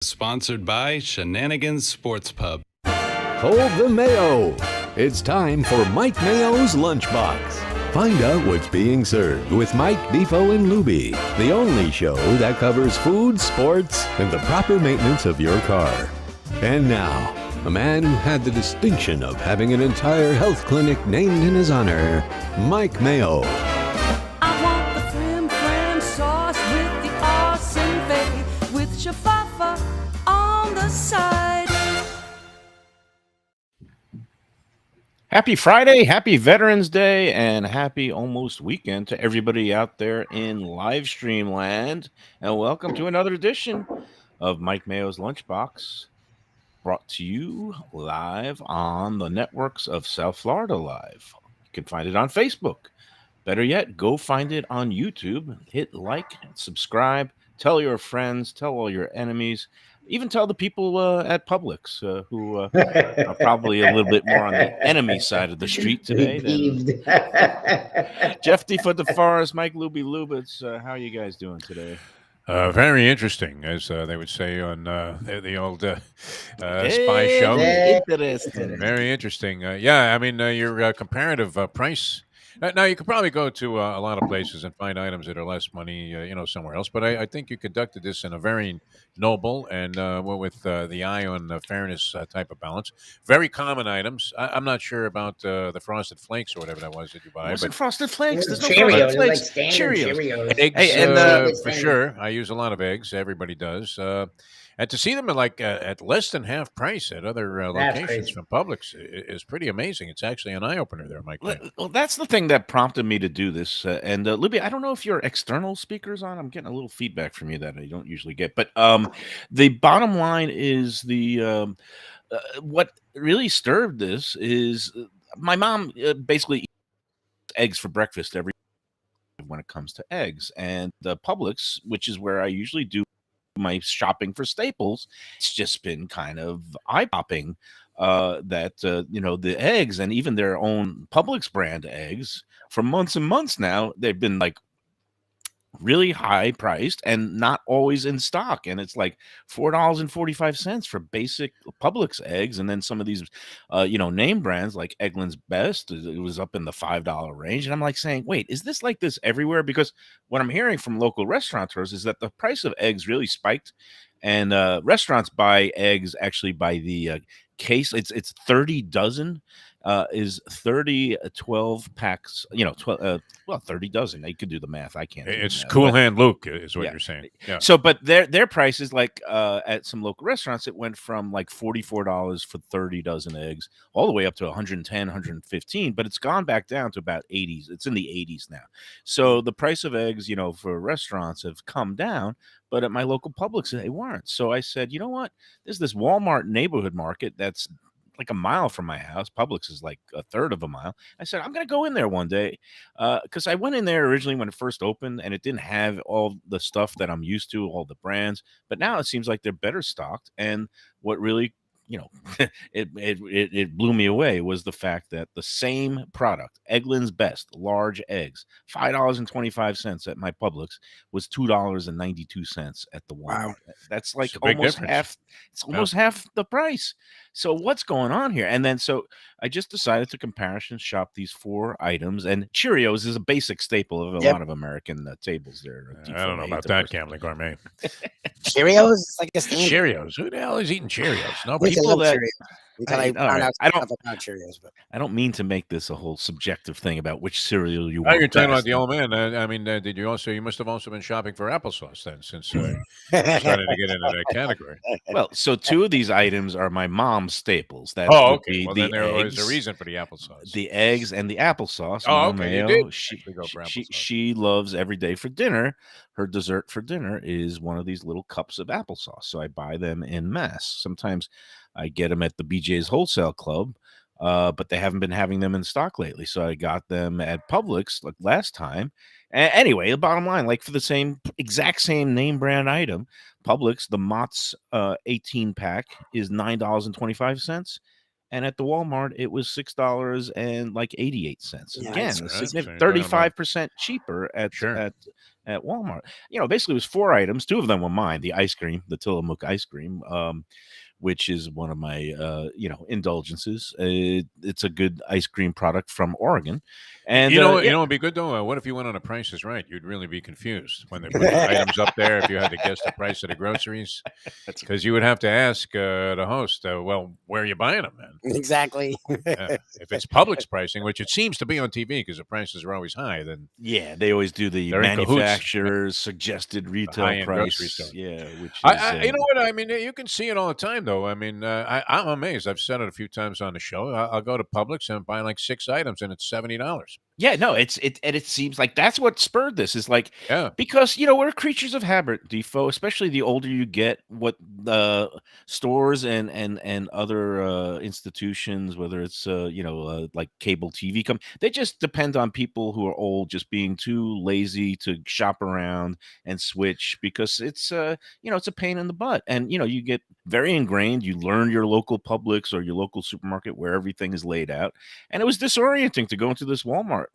Sponsored by Shenanigan Sports Pub. Hold the Mayo. It's time for Mike Mayo's Lunchbox. Find out what's being served with Mike, Defo and Lubie, the only show that covers food, sports, and the proper maintenance of your car. And now, a man who had the distinction of having an entire health clinic named in his honor, Mike Mayo. I want the flim sauce with the awesome bay, with shafafa on the side. Happy Friday, happy Veterans Day, and happy almost weekend to everybody out there in live stream land. And welcome to another edition of Mike Mayo's Lunchbox, brought to you live on the networks of South Florida Live. You can find it on Facebook. Better yet, go find it on YouTube. Hit like, subscribe, tell your friends, tell all your enemies. Even tell the people at Publix who are probably a little bit more on the enemy side of the street today. Jeff D. for the Forest, Mike Lubie Lubitz. How are you guys doing today? Very interesting, as they would say on the old spy show. Interesting. Very interesting. Yeah, I mean, your comparative price. Now, you could probably go to a lot of places and find items that are less money, somewhere else. But I think you conducted this in a very noble and with the eye on fairness type of balance. Very common items. I'm not sure about the Frosted Flakes or whatever that was that you buy. Was it Frosted Flakes? There's no Cheerios, Frosted Flakes. like standard Cheerios. Eggs, Hey, and, for sure. I use a lot of eggs. Everybody does. And to see them at less than half price at other locations crazy. from Publix is pretty amazing. It's actually an eye opener there, Mike. Well, that's the thing that prompted me to do this. And Libby, I don't know if your external speaker's on. I'm getting a little feedback from you that I don't usually get. But the bottom line is what really stirred this is my mom basically eats eggs for breakfast every when it comes to eggs. And the Publix, which is where I usually do my shopping for staples, it's just been kind of eye-popping that the eggs and even their own Publix brand eggs for months and months now, they've been like really high priced and not always in stock. And it's like $4.45 for basic Publix eggs. And then some of these, name brands like Eggland's Best, it was up in the $5 range. And I'm like saying, wait, is this like this everywhere? Because what I'm hearing from local restaurateurs is that the price of eggs really spiked. And restaurants buy eggs actually by the case. It's 30 dozen. Is 30 12 packs, 30 dozen. They could do the math. I can't. It's Cool Hand Luke is what you're saying. Yeah. So, but their prices, like at some local restaurants, it went from like $44 for 30 dozen eggs all the way up to 110, 115, but it's gone back down to about 80s. It's in the 80s now. So the price of eggs, for restaurants have come down, but at my local Publix, they weren't. So I said, you know what? There's this Walmart neighborhood market that's like a mile from my house. Publix is like a third of a mile. I said, I'm going to go in there one day because I went in there originally when it first opened and it didn't have all the stuff that I'm used to, all the brands. But now it seems like they're better stocked. And what really, it blew me away was the fact that the same product, Eggland's Best, large eggs, $5.25 at my Publix was $2.92 at the Walmart. Wow. That's like almost half. It's almost half the price. So what's going on here? And then so I just decided to comparison shop these four items. And Cheerios is a basic staple of a lot of American tables there. I don't know about that, Gambling Gourmet. Cheerios? It's like a standard. Cheerios? Who the hell is eating Cheerios? No, people that Cheerios, but I don't mean to make this a whole subjective thing about which cereal you want. want. You're talking about the old man. Did you also? You must have also been shopping for applesauce then, since you started to get into that category. Well, so two of these items are my mom's staples. That okay. Well, then there was a reason for the applesauce. The eggs and the applesauce. Oh, okay. Mayo, she loves every day for dinner. Her dessert for dinner is one of these little cups of applesauce. So I buy them in mass. Sometimes I get them at the BJ's Wholesale Club, but they haven't been having them in stock lately. So I got them at Publix like last time. Anyway, the bottom line, like for the exact same name brand item, Publix, the Mott's 18 pack is $9.25. And at the Walmart, it was $6.88. Again, a significant 35% cheaper at at Walmart. Basically it was 4 items. 2 of them were mine. The ice cream, the Tillamook ice cream, which is one of my indulgences. It's a good ice cream product from Oregon, and It'd be good though. What if you went on a Price is Right? You'd really be confused when they put the items up there. If you had to guess the price of the groceries, because you would have to ask the host, "Well, where are you buying them, man?" Exactly. If it's Publix pricing, which it seems to be on TV because the prices are always high, then they always do the they're in cahoots. manufacturer's suggested retail high-end grocery price. store. Yeah, which is You know what I mean? You can see it all the time, though. I mean, I'm amazed. I've said it a few times on the show. I'll go to Publix and buy like 6 items, and it's $70. Yeah, no, it seems like that's what spurred this is like Yeah. because we're creatures of habit, Defo, especially the older you get, what the stores and other institutions, whether it's like cable TV they just depend on people who are old just being too lazy to shop around and switch because it's it's a pain in the butt. And you get very ingrained, you learn your local Publix or your local supermarket where everything is laid out. And it was disorienting to go into this Walmart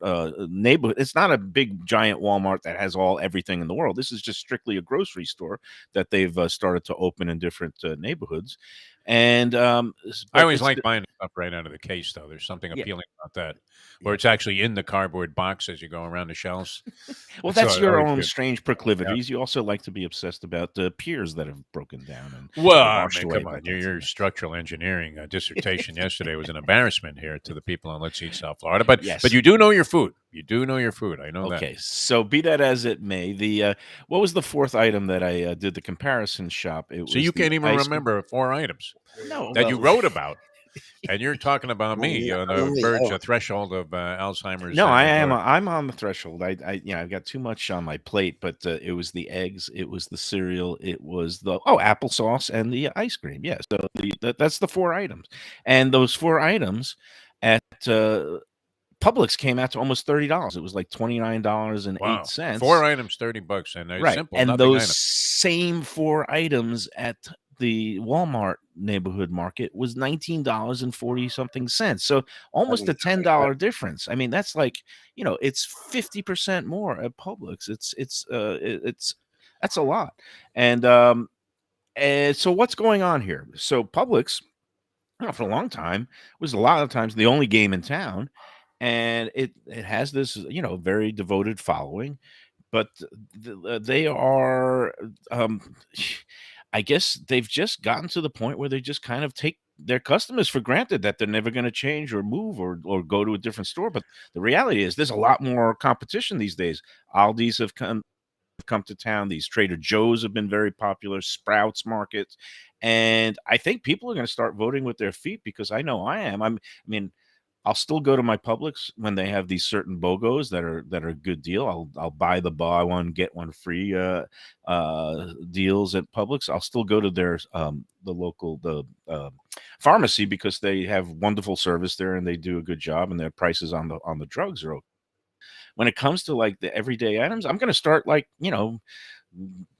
neighborhood. It's not a big giant Walmart that has everything in the world. This is just strictly a grocery store that they've started to open in different neighborhoods. And I always like buying stuff right out of the case, though. There's something appealing about that, where it's actually in the cardboard box as you go around the shelves. Well, that's your own good. strange proclivities. You also like to be obsessed about the piers that have broken down. And Well, come on. Your structural engineering dissertation yesterday was an embarrassment here to the people on Let's Eat South Florida. But Yes. but you do know your food. You do know your food. I know that. Okay, so be that as it may, the what was the 4th item that I did the comparison shop? It So was you the can't even ice- remember 4 items No, that you well, wrote about. And you're talking about me on the verge, threshold of Alzheimer's. No, I and- am. I'm on the threshold. I've got too much on my plate. But it was the eggs, it was the cereal, it was the applesauce and the ice cream. Yeah, so that's the 4 items, and those 4 items at Publix came out to almost $30. It was like $29.08. 4 items, $30, and they're Right, simple. and nothing those items. same 4 items at the Walmart neighborhood market was $19.40 something cents. So almost a $10 difference. I mean, that's like, it's 50% more at Publix. It's that's a lot. And so what's going on here? So Publix, for a long time, was a lot of times the only game in town, and it has this very devoted following, but they are I guess they've just gotten to the point where they just kind of take their customers for granted that they're never going to change or move or go to a different store. But the reality is there's a lot more competition these days. Aldi's have come to town. These Trader Joe's have been very popular, Sprouts markets. And I think people are going to start voting with their feet because I know I am. I mean, I'll still go to my Publix when they have these certain BOGOs that are a good deal. I'll buy the buy one get one free deals at Publix. I'll still go to their the local pharmacy because they have wonderful service there and they do a good job and their prices on the drugs are okay. When it comes to like the everyday items, I'm going to start like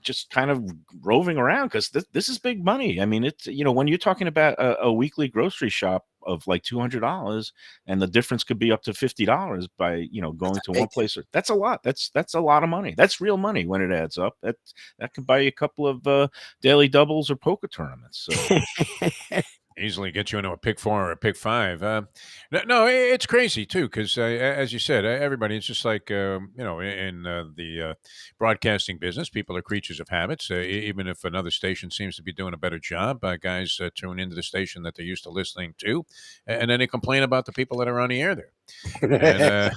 just kind of roving around because this is big money. I mean, it's when you're talking about a weekly grocery shop of like $200 and the difference could be up to $50 by going to one place. That's a lot. That's a lot of money. That's real money when it adds up. That could buy you a couple of daily doubles or poker tournaments. So Easily get you into a pick 4 or a pick 5. No, it's crazy too because, as you said, everybody. It's just like in the broadcasting business, people are creatures of habits. Even if another station seems to be doing a better job, guys tune into the station that they're used to listening to, and then they complain about the people that are on the air there. And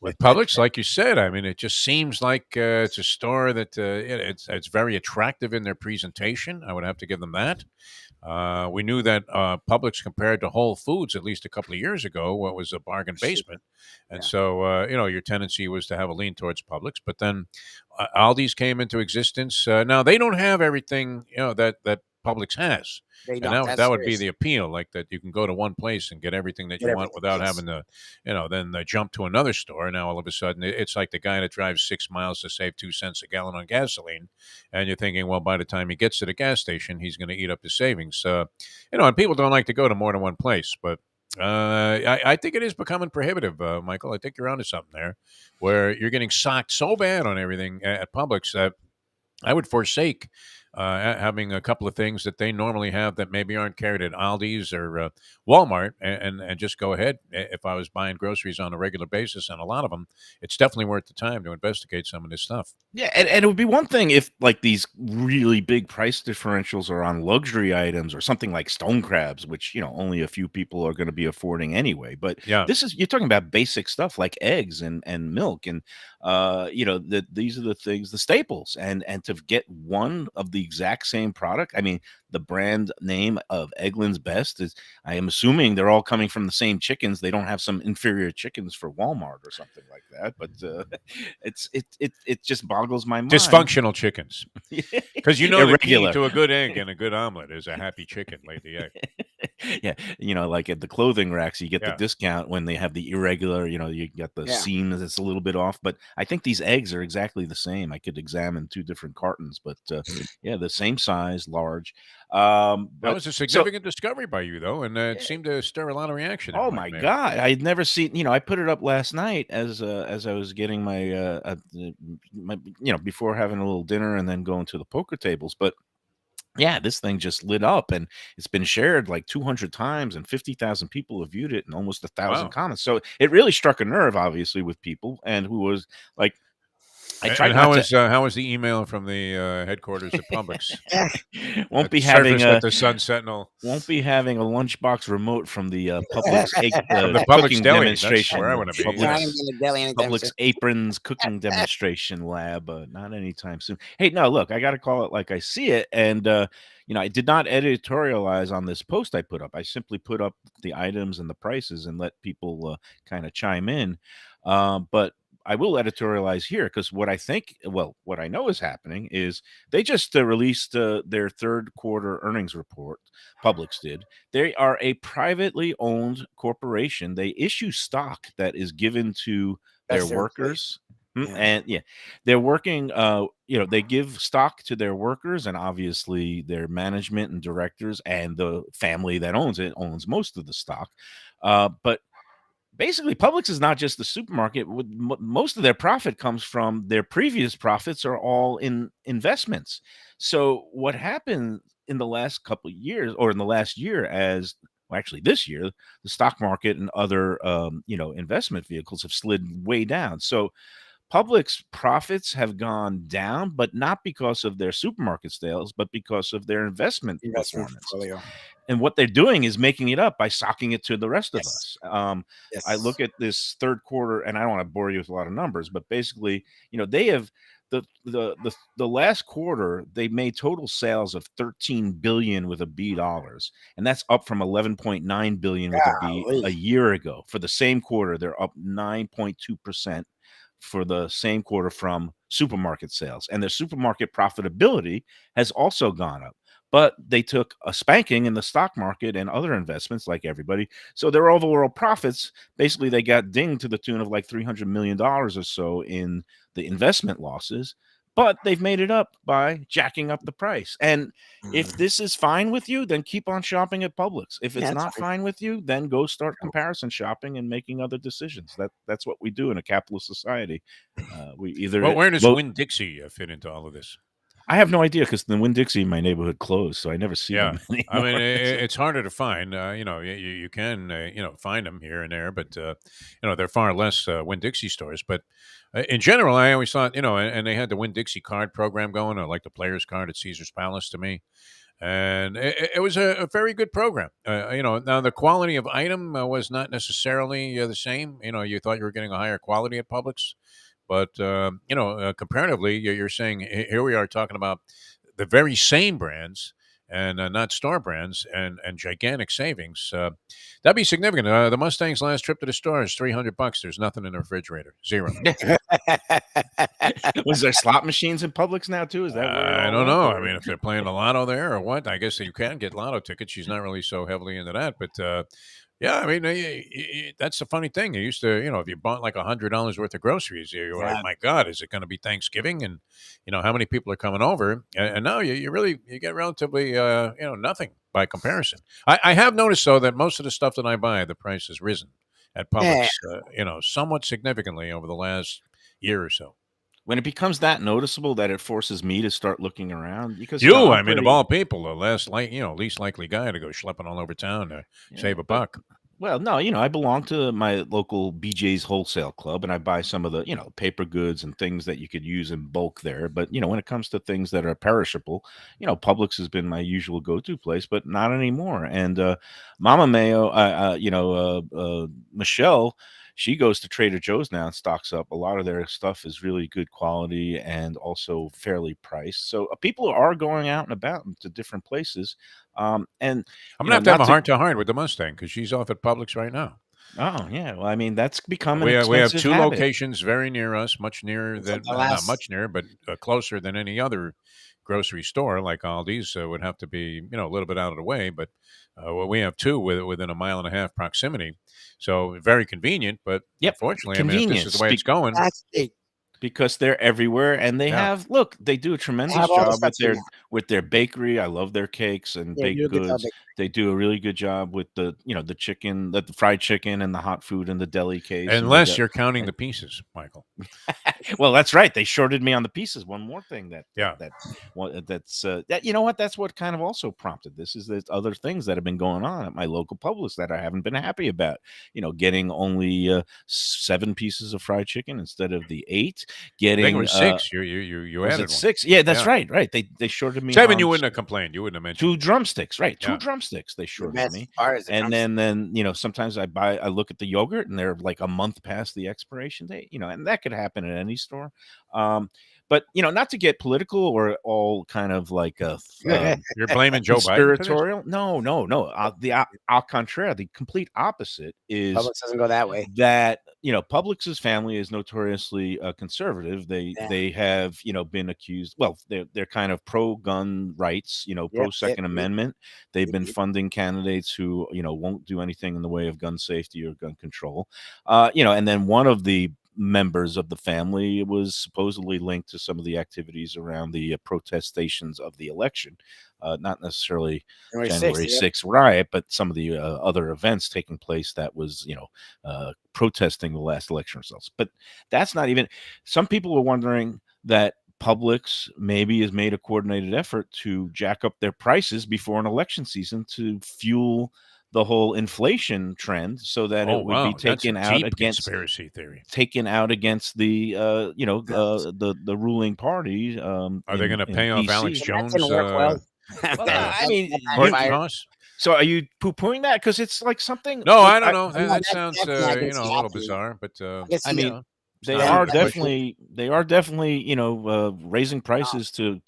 with Publix, like you said, I mean, it just seems like it's a store that it's very attractive in their presentation. I would have to give them that. We knew that Publix compared to Whole Foods at least a couple of years ago, what was a bargain basement. And so, your tendency was to have a lean towards Publix. But then Aldi's came into existence. Now, they don't have everything, that Publix has. They And don't. that would be the appeal, like that you can go to one place and get everything that you want without having to, then jump to another store. Now, all of a sudden, it's like the guy that drives 6 miles to save 2 cents a gallon on gasoline. And you're thinking, well, by the time he gets to the gas station, he's going to eat up his savings. And people don't like to go to more than one place. But I think it is becoming prohibitive, Michael. I think you're onto something there, where you're getting socked so bad on everything at Publix that I would forsake having a couple of things that they normally have that maybe aren't carried at Aldi's or Walmart, and just go ahead. If I was buying groceries on a regular basis, and a lot of them, it's definitely worth the time to investigate some of this stuff. Yeah, and it would be one thing if like these really big price differentials are on luxury items or something like stone crabs, which only a few people are going to be affording anyway. But Yeah. this is you're talking about basic stuff like eggs and milk, and these are the things, the staples, and to get one of the exact same product. I mean, the brand name of Eggland's Best is, I am assuming they're all coming from the same chickens. They don't have some inferior chickens for Walmart or something like that. But it just boggles my mind. Dysfunctional chickens. Because the key Irregular. to a good egg and a good omelet is a happy chicken laid the egg. Yeah, like at the clothing racks, you get the Yeah. discount when they have the irregular, you get the Yeah. seam that's a little bit off. But I think these eggs are exactly the same. I could examine two different cartons, but yeah, the same size, large. That But was a so, significant discovery by you, though, and it seemed to stir a lot of reaction there, oh Mike my Mayo. God, I'd never seen. I put it up last night as I was getting my before having a little dinner and then going to the poker tables, but. Yeah, this thing just lit up and it's been shared like 200 times and 50,000 people have viewed it and almost 1,000 Wow. comments. So it really struck a nerve, obviously, with people and who was like, I And tried not to. how was the email from the headquarters at Publix? won't be Surface having at a the Sun Sentinel won't be having a lunchbox remote from the Publix from the Publix cooking deli. That's demonstration. where I want to be. Not Publix even in the deli anytime Publix soon. Aprons cooking demonstration lab. Not anytime soon. Hey, no, look, I got to call it like I see it. And, I did not editorialize on this post I put up. I simply put up the items and the prices and let people kind of chime in. But I will editorialize here because what I know is happening is they just released their third quarter earnings report. Publix did. They are a privately owned corporation. They issue stock that is given to their That's their workers. Yeah. And yeah, they're working, they give stock to their workers and obviously their management and directors, and the family that owns it owns most of the stock. But basically, Publix is not just the supermarket. Most of their profit comes from their previous profits are all in investments. So what happened in the last couple of years, or in the last year, actually this year, the stock market and other investment vehicles have slid way down. So Publix profits have gone down, but not because of their supermarket sales, but because of their investment Investment performance. portfolio. And what they're doing is making it up by socking it to the rest of Yes. us. I Yes. look at this third quarter, and I don't want to bore you with a lot of numbers, but basically, they have the last quarter they made total sales of 13 billion with a B dollars, and that's up from 11.9 billion with a B a Golly. year ago. For the same quarter, they're up 9.2% for the same quarter from supermarket sales, and their supermarket profitability has also gone up. But they took a spanking in the stock market and other investments like everybody. So their overall profits, basically, they got dinged to the tune of like $300 million or so in the investment losses. But they've made it up by jacking up the price. And if this is fine with you, then keep on shopping at Publix. If it's Yeah, that's not fine. fine with you, then go start comparison shopping and making other decisions. That's what we do in a capitalist society. We either Well, where does vote. Winn-Dixie fit into all of this? I have no idea because the Winn-Dixie in my neighborhood closed, so I never see Yeah, them I mean, anymore. it's harder to find. You can find them here and there, but they're far less Winn-Dixie stores. But in general, I always thought, and they had the Winn-Dixie card program going, or like the players card at Caesar's Palace to me, and it was a very good program. Now the quality of item was not necessarily the same. You thought you were getting a higher quality at Publix, but comparatively, you're saying here we are talking about the very same brands and not store brands and gigantic savings. That'd be significant. The Mustang's last trip to the store is $300. There's nothing in the refrigerator. Zero. Was there slot machines in Publix now too? Is that where it I all don't went, know. or- I mean, if they're playing the lotto there or what, I guess you can get lotto tickets. She's not really so heavily into that, but yeah, I mean, that's the funny thing. You used to, if you bought like $100 worth of groceries, you're like, Yeah. my God, is it going to be Thanksgiving? And how many people are coming over? And now you get relatively, nothing by comparison. I have noticed though that most of the stuff that I buy, the price has risen at Yeah. Publix, somewhat significantly over the last year or so. When it becomes that noticeable that it forces me to start looking around, because You, I'm I mean, of pretty, all people, the least likely guy to go schlepping all over town to yeah, save a but buck. well, no, I belong to my local BJ's wholesale club, and I buy some of the, paper goods and things that you could use in bulk there. But when it comes to things that are perishable, Publix has been my usual go-to place, but not anymore. And Mama Mayo, Michelle, she goes to Trader Joe's now and stocks up. A lot of their stuff is really good quality and also fairly priced. So people are going out and about to different places. And I'm gonna have to have not a to. heart to heart with the Mustang because she's off at Publix right now. Oh, yeah. Well, I mean, that's become an We have expensive two habit. locations very near us, much nearer It's like than the not last. much nearer, but closer than any other grocery store like Aldi's. Would have to be a little bit out of the way, but we have two within a mile and a half proximity, so very convenient. But Yep. unfortunately, I mean, if this is Convenience. the way it's going, That's it. Because they're everywhere, and they yeah. have look, they do a They tremendous have all the job stuff you with their bakery. I love their cakes and Yeah, baked you get goods. They do a really good job with the the chicken, the fried chicken and the hot food and the deli case. And they Unless got, you're counting the pieces, Michael. well, that's right. They shorted me on the pieces. One more thing Yeah. that you know what, that's what kind of also prompted this is there's other things that have been going on at my local Publix that I haven't been happy about. Getting only 7 pieces of fried chicken instead of the 8. I think it Getting was 6. You was added it one. 6? Yeah, that's Yeah. right. They shorted me 7, on you wouldn't have complained. You wouldn't have mentioned 2 it. drumsticks, right? 2 Yeah. drumsticks they the shorted best me. part is the And drumstick. then sometimes I look at the yogurt and they're like a month past the expiration date, and that could happen at any store. But not to get political or all kind of like You're blaming Joe Biden for this? conspiratorial. No, no, no. Au contraire, the complete opposite is Publix doesn't go that way. that Publix's family is notoriously conservative. Yeah. They have been accused. Well, they're kind of pro gun rights. Pro Second Amendment. They've been funding candidates who won't do anything in the way of gun safety or gun control. And then one of the members of the family was supposedly linked to some of the activities around the protestations of the election, not necessarily January 6th riot, but some of the other events taking place that was protesting the last election results. But that's not even. Some people were wondering that Publix maybe has made a coordinated effort to jack up their prices before an election season to fuel the whole inflation trend, so that it would be taken That's a out deep against conspiracy theory. the the ruling party. Are they going to pay off DC. Alex That Jones? didn't work well. Well, I mean, court Fired. costs? so are you poo-pooing that? Because it's like something. No, look, I don't know. No, That that- sounds that's- I can see a little happening. bizarre, but guess I you mean, know, they not are out of the definitely raising prices to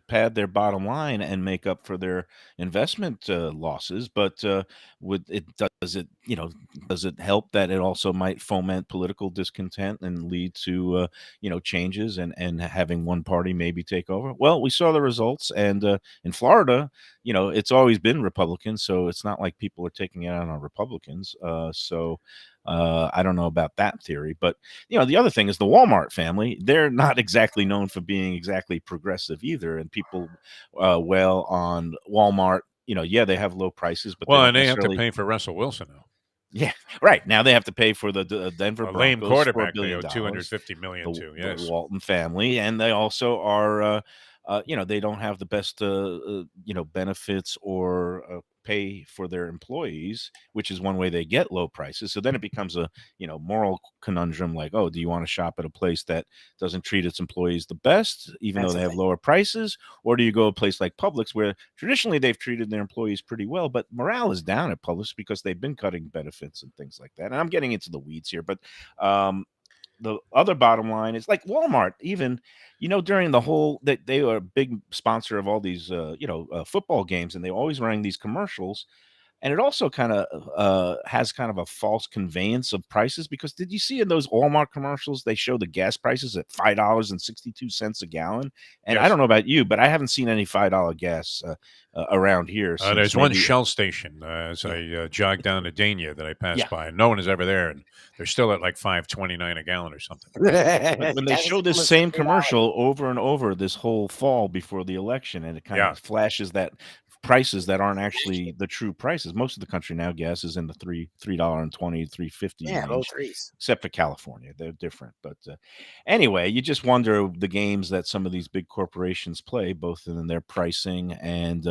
pad their bottom line and make up for their investment losses. But does it help that it also might foment political discontent and lead to changes and having one party maybe take over? Well, we saw the results, and in Florida, it's always been Republican, so it's not like people are taking it out on Republicans. I don't know about that theory, but the other thing is the Walmart family. They're not exactly known for being exactly progressive either, and people well on Walmart. Yeah, they have low prices, but well, they and don't they have to necessarily. pay for Russell Wilson now. Yeah, right. Now they have to pay for the Denver A Broncos lame for quarterback $1 they billion. owe $250 million to. The Yes. Walton family, and they also are. They don't have the best, benefits or pay for their employees, which is one way they get low prices. So then it becomes a, moral conundrum like, oh, do you want to shop at a place that doesn't treat its employees the best, even That's though they the have lower prices? Or do you go to a place like Publix where traditionally they've treated their employees pretty well, but morale is down at Publix because they've been cutting benefits and things like that. And I'm getting into the weeds here, but the other bottom line is like Walmart, even, during the whole that they are a big sponsor of all these, football games, and they always running these commercials. And it also kind of has kind of a false conveyance of prices, because did you see in those Walmart commercials, they show the gas prices at $5.62 a gallon? And I Yes. don't know about you, but I haven't seen any $5 gas around here. There's since one maybe- Shell station as I jog down to Dania that I pass Yeah. by, and no one is ever there, and they're still at like $5.29 a gallon or something. when they That's show this almost same $3. commercial over and over this whole fall before the election, and it kind Yeah. of flashes that prices that aren't actually the true prices. Most of the country now, gas is in the $3.20, $3.50 Yeah, low range, threes. except for California. They're different. But anyway, you just wonder the games that some of these big corporations play, both in their pricing and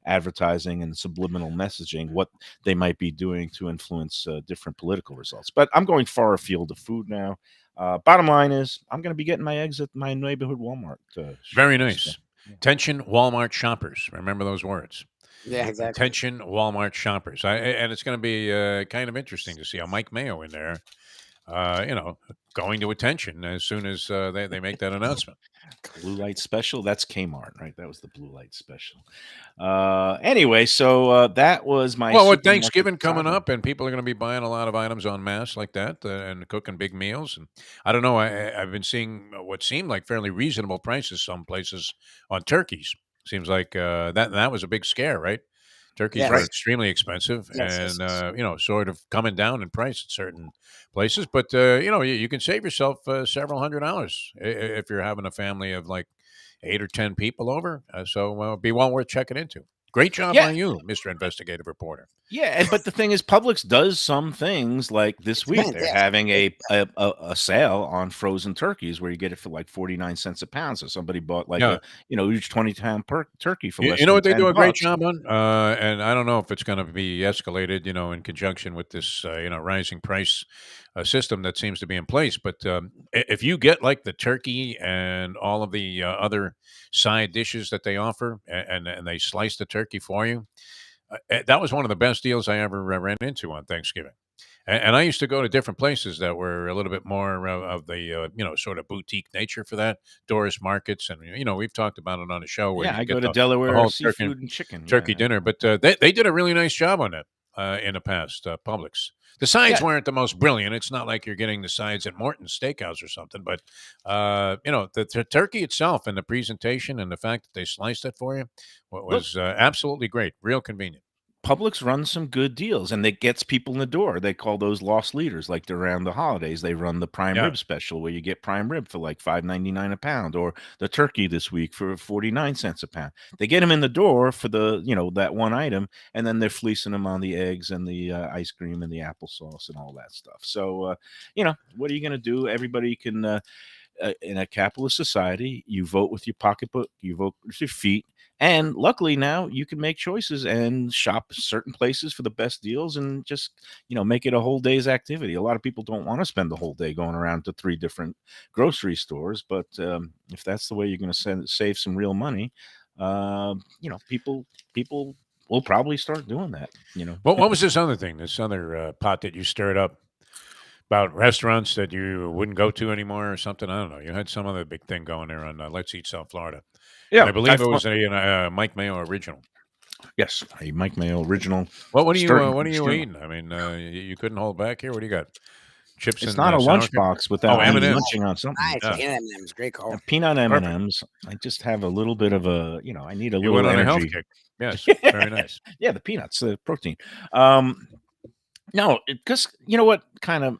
advertising and subliminal messaging, what they might be doing to influence different political results. But I'm going far afield of food now. Bottom line is, I'm going to be getting my eggs at my neighborhood Walmart. Very Stores, so, nice. yeah. Attention, Walmart shoppers. Remember those words. Yeah, exactly. Attention, Walmart shoppers. And it's going to be kind of interesting to see how Mike Mayo in there, going to attention as soon as they make that announcement. Blue light special. That's Kmart, right? That was the blue light special. Anyway, so that was my. Well, with supermarket Thanksgiving coming saga. up, and people are going to be buying a lot of items en masse like that, and cooking big meals. And I don't know. I've been seeing what seemed like fairly reasonable prices some places on turkeys. Seems like that was a big scare, right? Turkeys Yes. were Right. extremely expensive, Yes, and yes, yes. sort of coming down in price at certain places. But you can save yourself several $100s if you're having a family of like 8 or 10 people over. So be well worth checking into. Great job Yeah, on you, Mr. Investigative Reporter. yeah, but the thing is, Publix does some things like this week. Depends, They're yeah. having a sale on frozen turkeys where you get it for like 49 cents a pound. So somebody bought like Yeah. each 20-pound turkey for You, less you know than what they do a great $10. job on, and I don't know if it's going to be escalated, in conjunction with this, rising price system that seems to be in place. But if you get like the turkey and all of the other side dishes that they offer, and they slice the turkey for you, that was one of the best deals I ever ran into on Thanksgiving. And I used to go to different places that were a little bit more of the sort of boutique nature for that, Doris markets, and we've talked about it on the show where Yeah, you I get go to the Delaware whole turkey Seafood and Chicken. turkey Yeah, dinner. But they did a really nice job on that in the past, Publix. The sides yeah. weren't the most brilliant. It's not like you're getting the sides at Morton's Steakhouse or something. But the turkey itself and the presentation and the fact that they sliced it for you Look, was absolutely great, real convenient. Publix runs some good deals, and it gets people in the door. They call those lost leaders. Like around the holidays, they run the prime Yeah. rib special where you get prime rib for like $5.99 a pound, or the turkey this week for 49 cents a pound. They get them in the door for that one item, and then they're fleecing them on the eggs and the ice cream and the applesauce and all that stuff. So what are you going to do? Everybody can. In a capitalist society, you vote with your pocketbook, you vote with your feet. And luckily now you can make choices and shop certain places for the best deals and just, make it a whole day's activity. A lot of people don't want to spend the whole day going around to 3 different grocery stores. But if that's the way you're going to save some real money, people will probably start doing that. What was this other thing? This other pot that you stirred up about restaurants that you wouldn't go to anymore or something? I don't know. You had some other big thing going there on Let's Eat South Florida. Yeah, I believe it was a Mike Mayo original. Yes, a Mike Mayo original. What are you Stir- eating? I mean, you couldn't hold back here. What do you got? Chips It's and not a sour cream? lunchbox without me M&Ms. munching on something. Nice. Yeah. Peanut M&M's. Great call. Peanut Perfect. M&Ms. I just have a little bit of I need a You little went on a health energy. kick. Yes, very nice. Yeah, the peanuts, the protein. No, because you know what kind of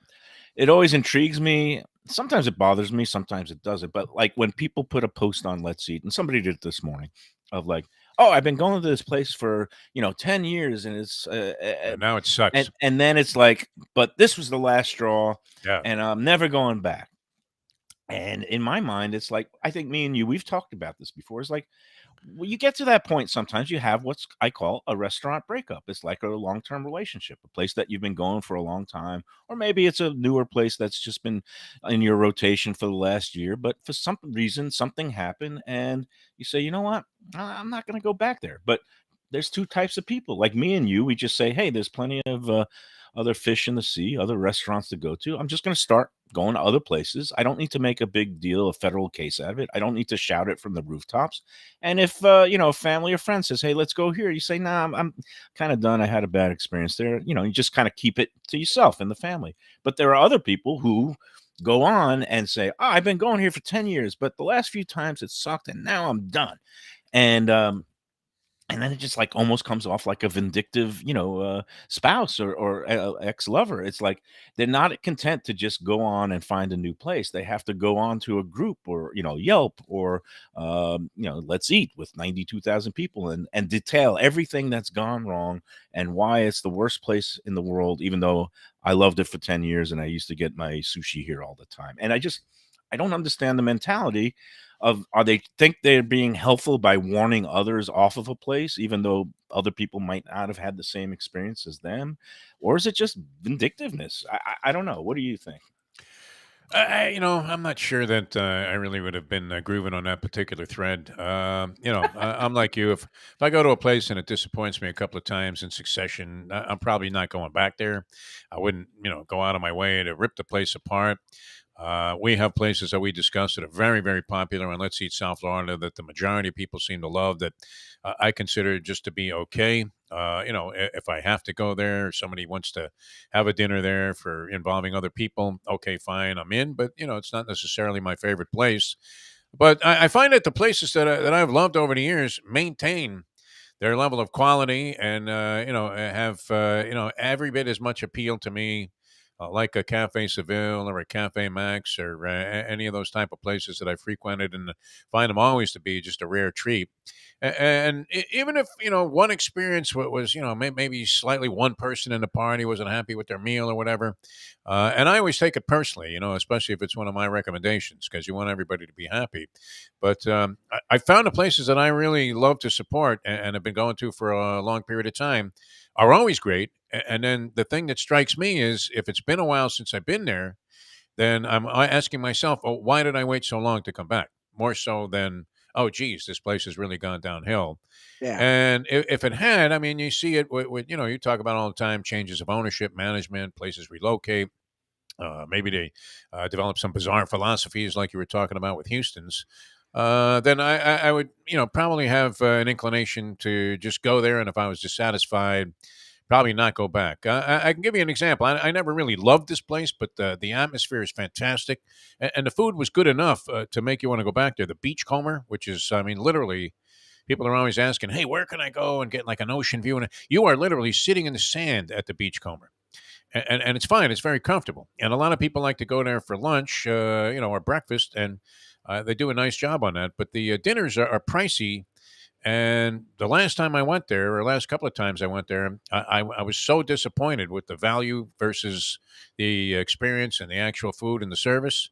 it always intrigues me. Sometimes it bothers me, sometimes it doesn't. But like when people put a post on Let's Eat, and somebody did it this morning, of like, oh, I've been going to this place for 10 years, and it's And now it sucks. and then it's like, but this was the last straw, Yeah. and I'm never going back. And in my mind, it's like, I think me and you, we've talked about this before. It's like, well, you get to that point, sometimes you have what's I call a restaurant breakup. It's like a long-term relationship, a place that you've been going for a long time, or maybe it's a newer place that's just been in your rotation for the last year. But for some reason, something happened, and you say, you know what, I'm not going to go back there. But there's 2 types of people, like me and you. We just say, hey, there's plenty of other fish in the sea, other restaurants to go to. I'm just going to start going to other places. I don't need to make a big deal, a federal case out of it. I don't need to shout it from the rooftops. And if a family or friend says, hey, let's go here, you say, nah, I'm kind of done. I had a bad experience there. You just kind of keep it to yourself and the family. But there are other people who go on and say, oh, I've been going here for 10 years, but the last few times it sucked, and now I'm done. And and then it just like almost comes off like a vindictive, spouse or ex-lover. It's like they're not content to just go on and find a new place. They have to go on to a group or Yelp or Let's Eat with 92,000 people and detail everything that's gone wrong and why it's the worst place in the world, even though I loved it for 10 years and I used to get my sushi here all the time. And I don't understand the mentality of, are they think they're being helpful by warning others off of a place, even though other people might not have had the same experience as them, or is it just vindictiveness? I don't know. What do you think? I'm not sure that I really would have been grooving on that particular thread. I'm like you. If I go to a place and it disappoints me a couple of times in succession, I'm probably not going back there. I wouldn't, go out of my way to rip the place apart. We have places that we discussed that are very, very popular on Let's Eat South Florida that the majority of people seem to love that I consider just to be okay. If I have to go there, or somebody wants to have a dinner there for involving other people, okay, fine, I'm in. But it's not necessarily my favorite place. But I find that the places that I've loved over the years maintain their level of quality and have every bit as much appeal to me like a Cafe Seville or a Cafe Max or any of those type of places that I frequented and find them always to be just a rare treat. And even if one experience was maybe slightly one person in the party wasn't happy with their meal or whatever, and I always take it personally, especially if it's one of my recommendations because you want everybody to be happy. But I found the places that I really love to support and have been going to for a long period of time are always great. And then the thing that strikes me is if it's been a while since I've been there, then I'm asking myself, oh, why did I wait so long to come back? More so than, oh, geez, this place has really gone downhill. Yeah. And if it had, I mean, you see it with you talk about all the time changes of ownership, management, places relocate. Maybe they develop some bizarre philosophies like you were talking about with Houston's. Then I would, probably have an inclination to just go there. And if I was dissatisfied, probably not go back. I can give you an example. I never really loved this place, but the atmosphere is fantastic, and the food was good enough to make you want to go back there. The Beachcomber, which is, I mean, literally, people are always asking, "Hey, where can I go and get like an ocean view?" And you are literally sitting in the sand at the Beachcomber, and it's fine. It's very comfortable, and a lot of people like to go there for lunch, or breakfast, and they do a nice job on that. But the dinners are pricey and the last time I went there, or last couple of times I went there, I was so disappointed with the value versus the experience and the actual food and the service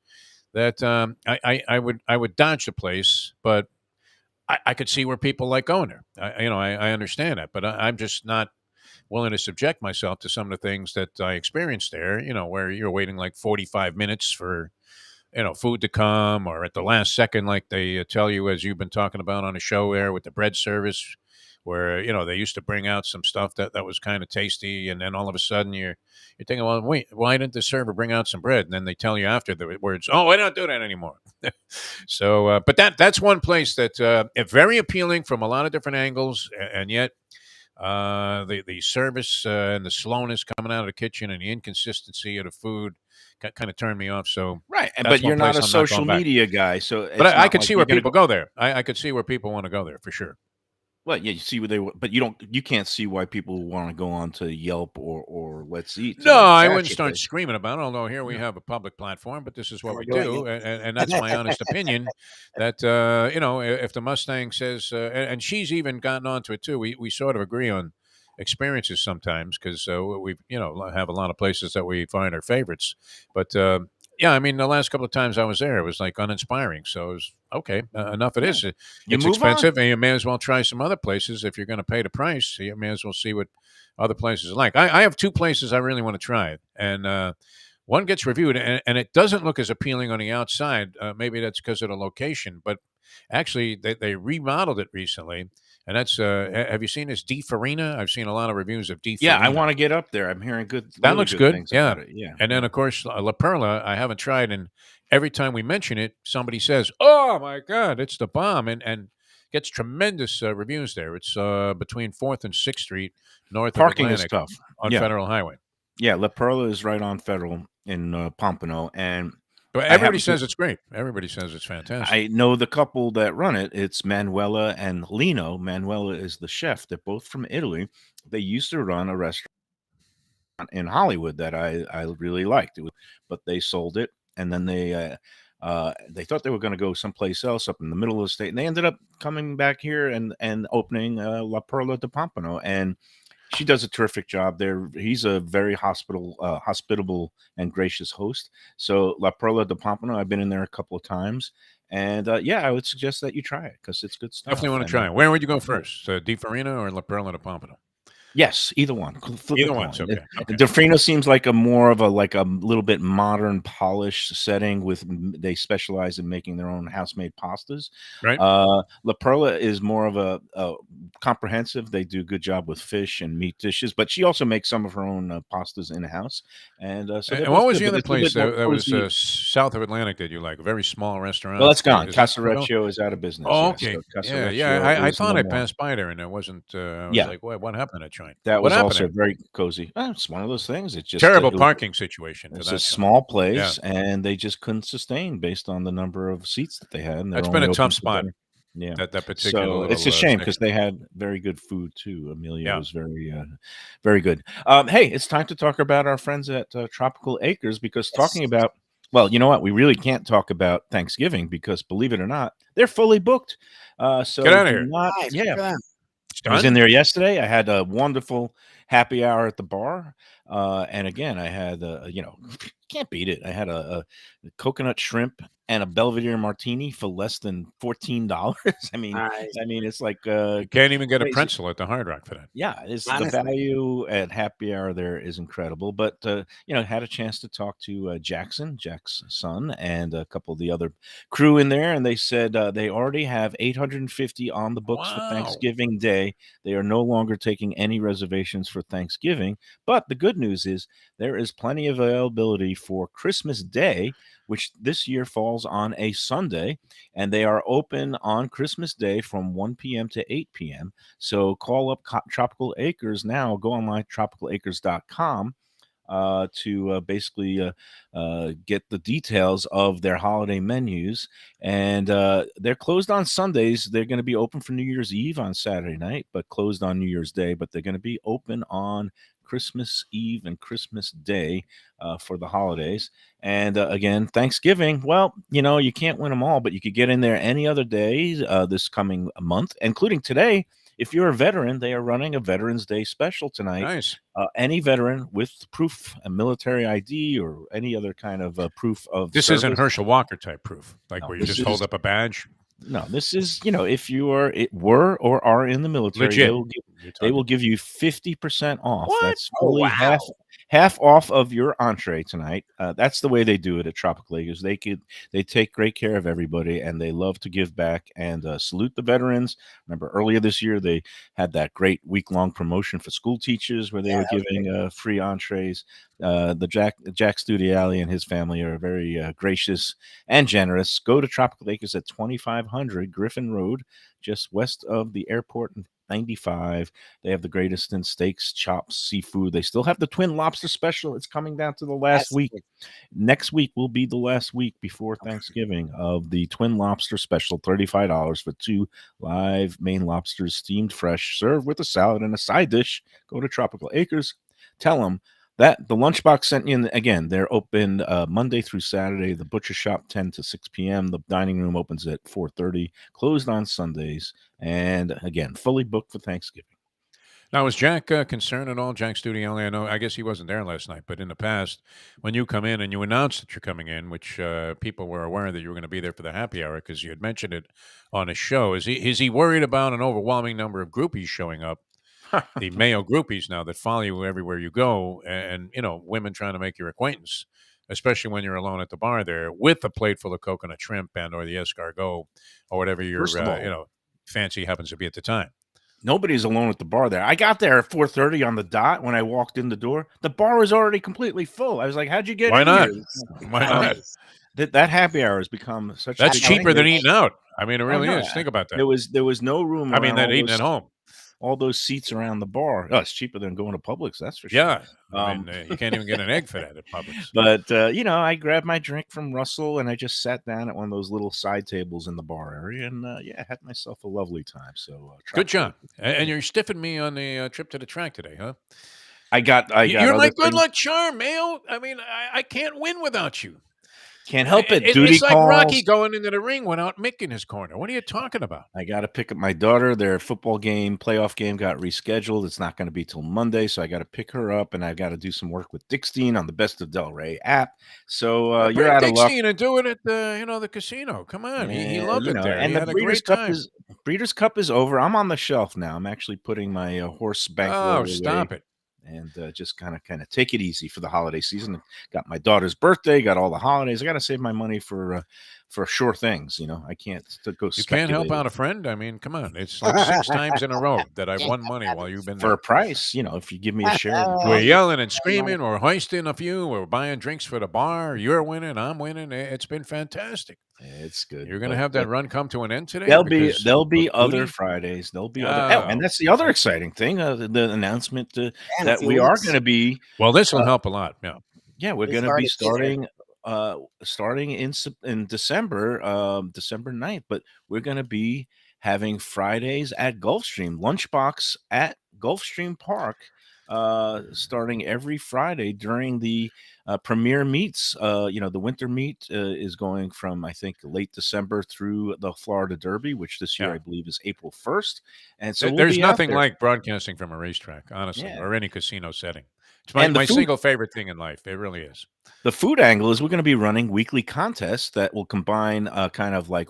that I would dodge the place. But I could see where people like going there. I understand that, but I'm just not willing to subject myself to some of the things that I experienced there. Where you're waiting like 45 minutes for food to come, or at the last second, like they tell you, as you've been talking about on a show there with the bread service, where they used to bring out some stuff that was kind of tasty, and then all of a sudden you're thinking, well, wait, why didn't the server bring out some bread? And then they tell you after the words, oh, we don't do that anymore. So, but that's one place that is very appealing from a lot of different angles, and yet the service and the slowness coming out of the kitchen and the inconsistency of the food kind of turned me off. So Right, that's but one you're not place a I'm not social going back. media guy, so But it's I not could like see you're where gonna people go there. I could see where people want to go there for sure. well, yeah, you see where but you can't see why people want to go on to Yelp or Let's Eat to No, like I wouldn't trash your start place. screaming about it. Although here we No. have a public platform, but this is what We're we doing do, it. and that's my honest opinion. That if the Mustang says, and she's even gotten onto it too. We sort of agree on experiences sometimes because we have a lot of places that we find our favorites. But yeah, I mean, the last couple of times I was there, it was like uninspiring. So it was okay. Enough of Yeah. this. You It's move on. expensive, and you may as well try some other places if you're going to pay the price. You may as well see what other places are like. I have two places I really want to try, and one gets reviewed, and it doesn't look as appealing on the outside. Maybe that's because of the location, but actually they remodeled it recently, and that's. Have you seen this D Farina? I've seen a lot of reviews of D Yeah, I Farina. want to get up there. I'm hearing That really looks good good, things yeah. about it. Yeah, And then yeah. of course La Perla, I haven't tried, and every time we mention it, somebody says, "Oh my God, it's the bomb!" and gets tremendous reviews there. It's between Fourth and Sixth Street, north of Parking is Atlantic, tough. on Yeah, Federal Highway. yeah. La Perla is right on Federal in Pompano, and But I everybody happen to says it's great. Everybody says it's fantastic. I know the couple that run it. It's Manuela and Lino. Manuela is the chef. They're both from Italy. They used to run a restaurant in Hollywood that I really liked. But they sold it, and then they thought they were going to go someplace else up in the middle of the state, and they ended up coming back here and opening La Perla de Pompano, and she does a terrific job there. He's a very hospitable and gracious host. So La Perla de Pompano, I've been in there a couple of times, and yeah, I would suggest that you try it because it's good stuff. Definitely want to And try it. Where would you go first? Di Farina or La Perla de Pompano? yes, either one. Flip a Either one's coin. okay. Okay. Defrino seems like a more of a little bit modern, polished setting. They specialize in making their own house-made pastas. Right. La Perla is more of a comprehensive. They do a good job with fish and meat dishes, but she also makes some of her own pastas in the house. And so And they're what both was good, the but other it's a little place bit more that was cozy. south of Atlantic that you like? A very small restaurant. Well, that's gone. Is that still? Casareccio is out of business. Oh, Yes, okay. so Yeah, Casareccio I is thought no I more. passed by there and it wasn't. I was Yeah. like, what happened to that joint? That What was happened also there? very cozy. It's one of those things. It just Terrible it was parking situation for It's a that joint. small Yeah, place, and they just couldn't sustain based on the number of seats that they had, and they're that's been only a open tough for spot. dinner. Yeah. That particular So it's little a shame because section. they had very good food too. Amelia Yeah. was very good. Hey, it's time to talk about our friends at Tropical Acres because talking about, well, you know what? We really can't talk about Thanksgiving because believe it or not, they're fully booked. So Get out of do here. not, Nice. Good yeah. for them. It's I was in done. there yesterday. I had a wonderful happy hour at the bar, and again, I had can't beat it. I had a coconut shrimp and a Belvedere martini for less than $14. Nice. It's like You can't even get a crazy. pretzel at the Hard Rock for that. Yeah, it's the Honestly. value at happy hour there is incredible. But had a chance to talk to Jack's son, and a couple of the other crew in there, and they said they already have 850 on the books for Wow. Thanksgiving Day. They are no longer taking any reservations for Thanksgiving. But the good news is there is plenty of availability for Christmas Day, which this year falls on a Sunday, and they are open on Christmas Day from 1 p.m. to 8 p.m. So call up Tropical Acres now. Go online, tropicalacres.com, to basically get the details of their holiday menus. And they're closed on Sundays. They're going to be open for New Year's Eve on Saturday night, but closed on New Year's Day. But they're going to be open on Christmas Eve and Christmas Day for the holidays. And again, Thanksgiving, well, you can't win them all, but you could get in there any other day this coming month, including today. If you're a veteran, they are running a Veterans Day special tonight. Nice. Any veteran with proof, a military ID, or any other kind of proof of This service. isn't Herschel Walker type proof, like No, where you this just hold is- up a badge. No, this is, if you were or are in the military, Legit. they will give you 50% off. What? That's Oh, fully wow. half off of your entree tonight. That's the way they do it at Tropical Acres. They take great care of everybody, and they love to give back and salute the veterans. Remember earlier this year they had that great week-long promotion for school teachers where they were giving free entrees. The Jack Studiali and his family are very gracious and generous. Go to Tropical Acres at 2500 Griffin Road, just west of the airport. 95. They have the greatest in steaks, chops, seafood. They still have the twin lobster special. It's coming down to the last week. Next week will be the last week before Thanksgiving of the twin lobster special, $35 for 2 live Maine lobsters, steamed fresh, served with a salad and a side dish. Go to Tropical Acres. Tell them that the Lunchbox sent you in. Again, they're open Monday through Saturday. The butcher shop 10 to 6 p.m. The dining room opens at 4:30. Closed on Sundays, and again, fully booked for Thanksgiving. Now, was Jack concerned at all? Jack Studiali, I guess he wasn't there last night, but in the past, when you come in and you announce that you're coming in, which people were aware that you were going to be there for the happy hour because you had mentioned it on a show, is he worried about an overwhelming number of groupies showing up? The Mayo groupies now that follow you everywhere you go, and women trying to make your acquaintance, especially when you're alone at the bar there with a plate full of coconut shrimp or the escargot or whatever your First of all, fancy happens to be at the time. Nobody's alone at the bar there. I got there at 4:30 on the dot. When I walked in the door, the bar was already completely full. I was like, "How'd you get Why in not? here?" Why not? That happy hour has become such. That's a big cheaper thing. than eating out. I mean, it really no, is. Think about that. There was no room. I mean, around that all eating those- at home. all those seats around the bar. Oh, it's cheaper than going to Publix, that's for sure. Yeah. I Um, mean, you can't even get an egg for that at Publix. but I grabbed my drink from Russell and I just sat down at one of those little side tables in the bar area, and had myself a lovely time. So Good job. And you're stiffing me on the trip to the track today, huh? I got You're my other good things. luck charm, Mayo. I mean, I can't win without you. Can't help it. Duty It's like calls. Rocky going into the ring without Mick in his corner. What are you talking about? I got to pick up my daughter. Their football game, playoff game, got rescheduled. It's not going to be till Monday, so I got to pick her up, and I've got to do some work with Dickstein on the Best of Del Rey app. So you're Bring out of luck. Dickstein and do it at the casino. Come on, he loved it there. And He the had a Breeders' great Cup time. Breeders' Cup is over. I'm on the shelf now. I'm actually putting my horse bankroll away. Stop it. And just kind of take it easy for the holiday season. Got my daughter's birthday, got all the holidays. I got to save my money for sure things. I can't go. You can't help out a friend. I mean, come on. It's like 6 times in a row that I've won money while you've been for there. a price. If you give me a share, We're yelling and screaming, or hoisting a few, or buying drinks for the bar. You're winning, I'm winning. It's been fantastic. It's good. You're going to have that run come to an end today. There'll because be of other Booty? Fridays. There'll be other. Oh, and that's the other exciting thing. The announcement that a few we are weeks. going to be. Well, this will help a lot. Yeah. Yeah, we're We going to be started starting in December, December 9th, but we're going to be having Fridays at Gulfstream, Lunchbox at Gulfstream Park, starting every Friday during the premier meets. The winter meet is going from, I think, late December through the Florida Derby, which this year Yeah. I believe is April 1st. And so There's be out nothing there. like broadcasting from a racetrack, honestly, Yeah. or any casino setting. It's And the my food- single favorite thing in life. It really is. The food angle is we're going to be running weekly contests that will combine kind of like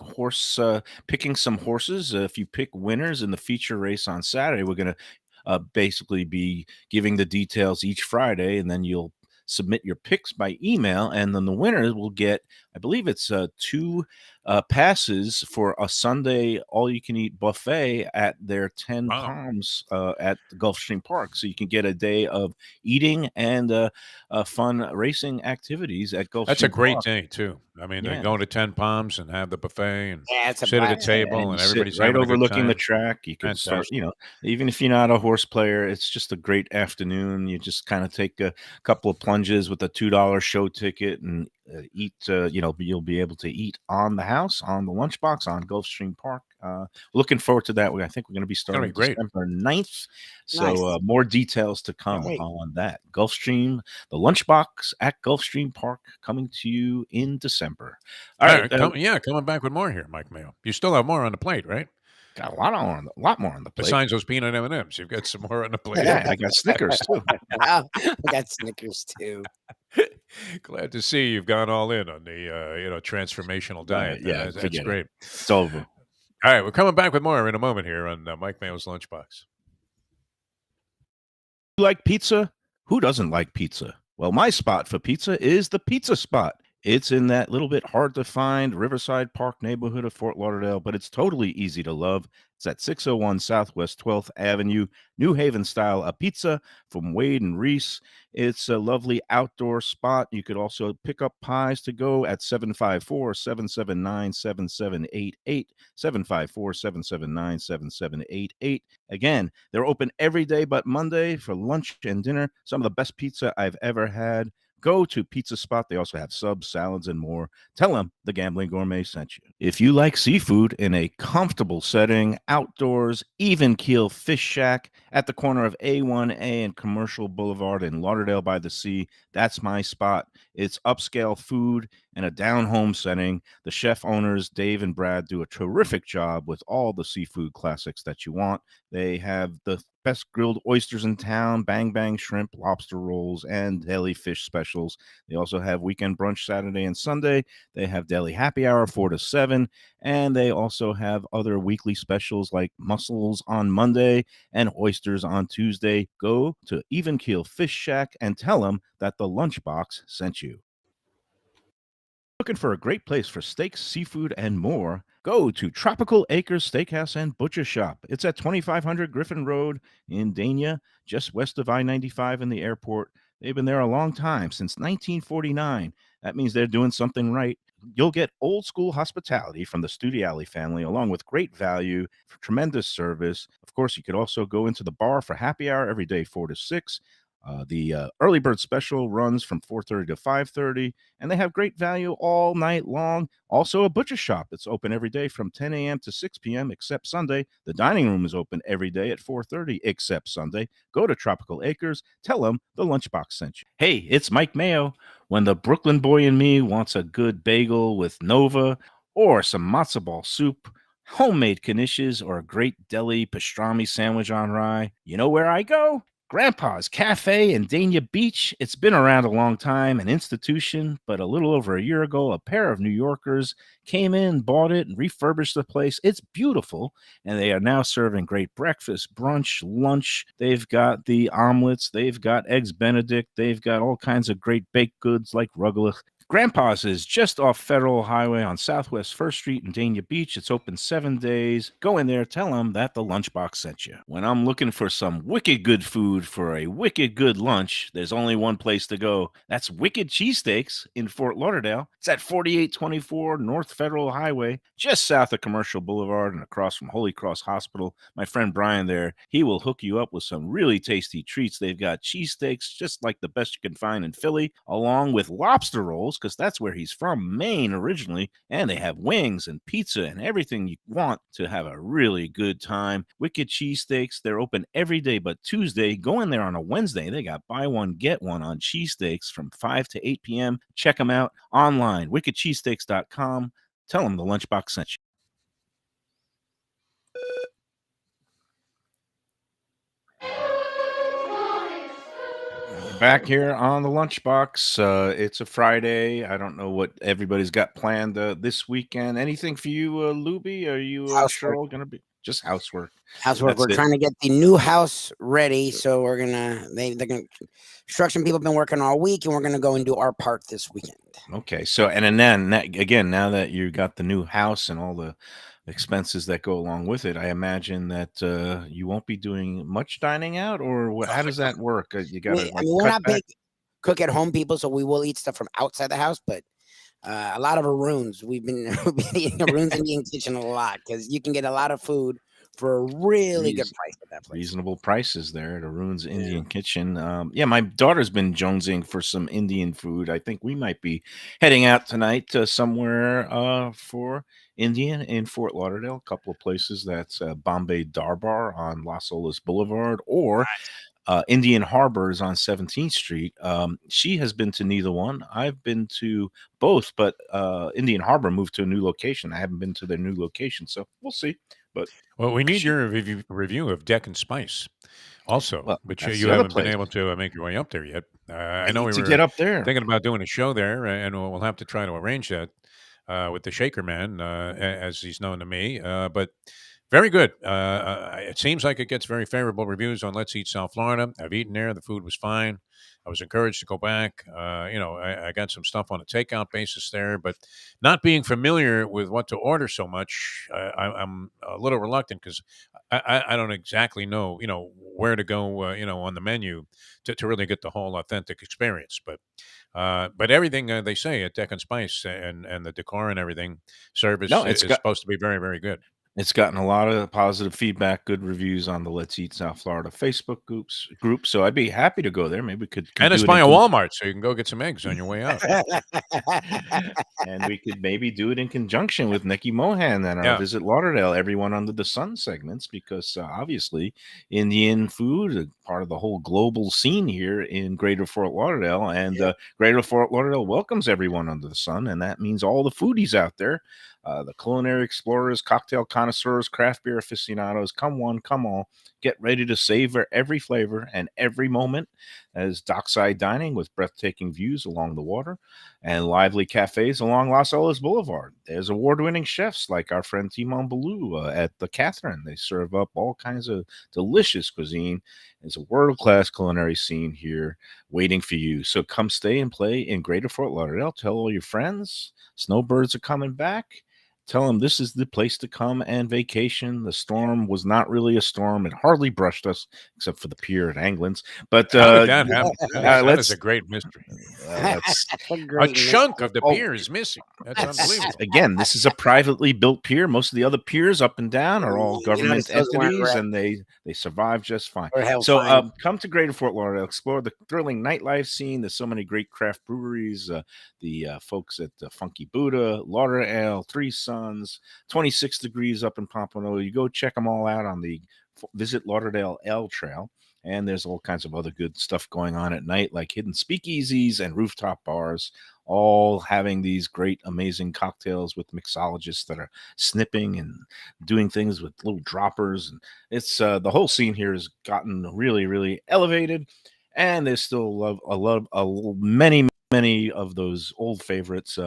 picking some horses. If you pick winners in the feature race on Saturday, we're going to basically be giving the details each Friday, and then you'll submit your picks by email, and then the winners will get, I believe it's 2 passes for a Sunday all-you-can-eat buffet at their 10 Wow. Palms at the Gulfstream Park. So you can get a day of eating and fun racing activities at Gulfstream That's a great Park. day, too. I mean, Yeah. go to 10 Palms and have the buffet and Yeah, it's a sit at a blast. table and you sit everybody's right having a good overlooking the time. track. You can start, Fantastic. even if you're not a horse player, it's just a great afternoon. You just kind of take a couple of plunges with a $2 show ticket and eat. You'll be able to eat on the house, on the Lunchbox, on Gulfstream Park. Looking forward to that. I think we're going to be gonna be starting great. December 9th. So Nice. more details to come Great. on that. Gulfstream, the Lunchbox at Gulfstream Park, coming to you in December. All right. Coming back with more here, Mike Mayo. You still have more on the plate, right? Got a lot more on the plate. Besides those peanut M&Ms, you've got some more on the plate. Yeah, I got Snickers too. I got Snickers too. Glad to see you've gone all in on the transformational diet. Yeah, that's forget it. great. It's over. All right, we're coming back with more in a moment here on Mike Mayo's Lunchbox. You like pizza? Who doesn't like pizza? Well, my spot for pizza is the Pizza Spot. It's in that little bit hard to find Riverside Park neighborhood of Fort Lauderdale, but it's totally easy to love. It's at 601 Southwest 12th Avenue, New Haven style, a pizza from Wade and Reese. It's a lovely outdoor spot. You could also pick up pies to go at 754-779-7788, 754-779-7788. Again, they're open every day but Monday for lunch and dinner. Some of the best pizza I've ever had. Go to Pizza Spot. They also have subs, salads, and more. Tell them the Gambling Gourmet sent you. If you like seafood in a comfortable setting, outdoors, even keel fish shack at the corner of A1A and Commercial Boulevard in Lauderdale by the Sea, that's my spot. It's upscale food in a down-home setting. The chef owners, Dave and Brad, do a terrific job with all the seafood classics that you want. They have the best grilled oysters in town, bang bang shrimp, lobster rolls, and deli fish specials. They also have weekend brunch Saturday and Sunday. They have deli happy hour 4 to 7, and they also have other weekly specials like mussels on Monday and oysters on Tuesday. Go to Even Keel Fish Shack and tell them that the Lunchbox sent you. Looking for a great place for steaks, seafood, and more? Go to Tropical Acres Steakhouse and Butcher Shop. It's at 2500 Griffin Road in Dania, just west of I-95 in the airport. They've been there a long time, since 1949. That means they're doing something right. You'll get old school hospitality from the Studiali family, along with great value, tremendous service. Of course, you could also go into the bar for happy hour every day, 4 to 6. The early bird special runs from 4:30 to 5:30, and they have great value all night long. Also, a butcher shop that's open every day from 10 a.m. to 6 p.m. except Sunday. The dining room is open every day at 4:30 except Sunday. Go to Tropical Acres. Tell them the Lunchbox sent you. Hey, it's Mike Mayo. When the Brooklyn boy in me wants a good bagel with Nova or some matzo ball soup, homemade knishes, or a great deli pastrami sandwich on rye, you know where I go? Grandpa's Cafe in Dania Beach. It's been around a long time, an institution, but a little over a year ago, a pair of New Yorkers came in, bought it, and refurbished the place. It's beautiful, and they are now serving great breakfast, brunch, lunch. They've got the omelets, they've got eggs Benedict, they've got all kinds of great baked goods like rugelach. Grandpa's is just off Federal Highway on Southwest 1st Street in Dania Beach. It's open 7 days. Go in there, tell them that the Lunchbox sent you. When I'm looking for some wicked good food for a wicked good lunch, there's only one place to go. That's Wicked Cheesesteaks in Fort Lauderdale. It's at 4824 North Federal Highway, just south of Commercial Boulevard and across from Holy Cross Hospital. My friend Brian there, he will hook you up with some really tasty treats. They've got cheesesteaks, just like the best you can find in Philly, along with lobster rolls, because that's where he's from, Maine originally, and they have wings and pizza and everything you want to have a really good time. Wicked Cheesesteaks, they're open every day but Tuesday. Go in there on a Wednesday. They got buy one, get one on cheesesteaks from 5 to 8 p.m. Check them out online, wickedcheesesteaks.com. Tell them the Lunchbox sent you. Back here on the Lunchbox. It's a Friday. I don't know what everybody's got planned this weekend. Anything for you, Lubie? Are you Housework. Cheryl going to be just housework? Housework. That's We're it. trying to get the new house ready, so we're gonna. They're gonna. Construction people have been working all week, and we're gonna go and do our part this weekend. Okay, so and then again, now that you got the new house and all the expenses that go along with it, I imagine that you won't be doing much dining out, or how does that work? You got to I mean, we're cut not back. big cook at home people, so we will eat stuff from outside the house, but. A lot of Aroons. We've been eating Aroons Indian Kitchen a lot because you can get a lot of food for a really good price at that place. Reasonable prices there at Arun's Indian Kitchen. Yeah, my daughter's been jonesing for some Indian food. I think we might be heading out tonight to somewhere for Indian in Fort Lauderdale. A couple of places. That's Bombay Darbar on Las Olas Boulevard, or Indian Harbors on 17th Street. She has been to neither one. I've been to both, but Indian Harbor moved to a new location. I haven't been to their new location, so we'll see. But Well, we need your review of Deck and Spice also, well, which that's you the other haven't been place. able to make your way up there yet. I I know need we to get were up there. thinking about doing a show there, and we'll have to try to arrange that with the Shaker Man, as he's known to me. But very good. It seems like it gets very favorable reviews on Let's Eat South Florida. I've eaten there; the food was fine. I was encouraged to go back. I got some stuff on a takeout basis there, but not being familiar with what to order so much, I'm a little reluctant because I don't exactly know, where to go, on the menu to really get the whole authentic experience. But everything they say at Deck and Spice and the decor and everything service No, is supposed to be very, very good. it's gotten a lot of positive feedback, good reviews on the Let's Eat South Florida Facebook group. So I'd be happy to go there. Maybe we could And it's do it by a Walmart, so you can go get some eggs on your way out. and we could maybe do it in conjunction with Nikki Mohan and our Yeah. Visit Lauderdale, Everyone Under the Sun segments, because obviously Indian food is part of the whole global scene here in Greater Fort Lauderdale. And Greater Fort Lauderdale welcomes everyone under the sun, and that means all the foodies out there. The culinary explorers, cocktail connoisseurs, craft beer aficionados, come one, come all. Get ready to savor every flavor and every moment as dockside dining with breathtaking views along the water and lively cafes along Las Olas Boulevard. There's award-winning chefs like our friend Timon Baloo at the Catherine. They serve up all kinds of delicious cuisine. There's a world-class culinary scene here waiting for you. So come stay and play in Greater Fort Lauderdale. Tell all your friends. Snowbirds are coming back. Tell them this is the place to come and vacation. The storm was not really a storm. It hardly brushed us, except for the pier at Anglin's. But How did that happen? That is a great mystery. let's That's a A great chunk of the Oh. pier is missing. That's unbelievable. Again, this is a privately built pier. Most of the other piers up and down are all You notice government those weren't entities, red. and they survive just fine. Or hell So fine. come to Greater Fort Lauderdale, explore the thrilling nightlife scene. There's so many great craft breweries. The folks at Funky Buddha, Lauderdale, Three Sons, 26 Degrees up in Pompano. You go check them all out on the Visit Lauderdale L Trail. And there's all kinds of other good stuff going on at night, like hidden speakeasies and rooftop bars, all having these great, amazing cocktails with mixologists that are snipping and doing things with little droppers. And it's the whole scene here has gotten really, really elevated. And there's still many of those old favorites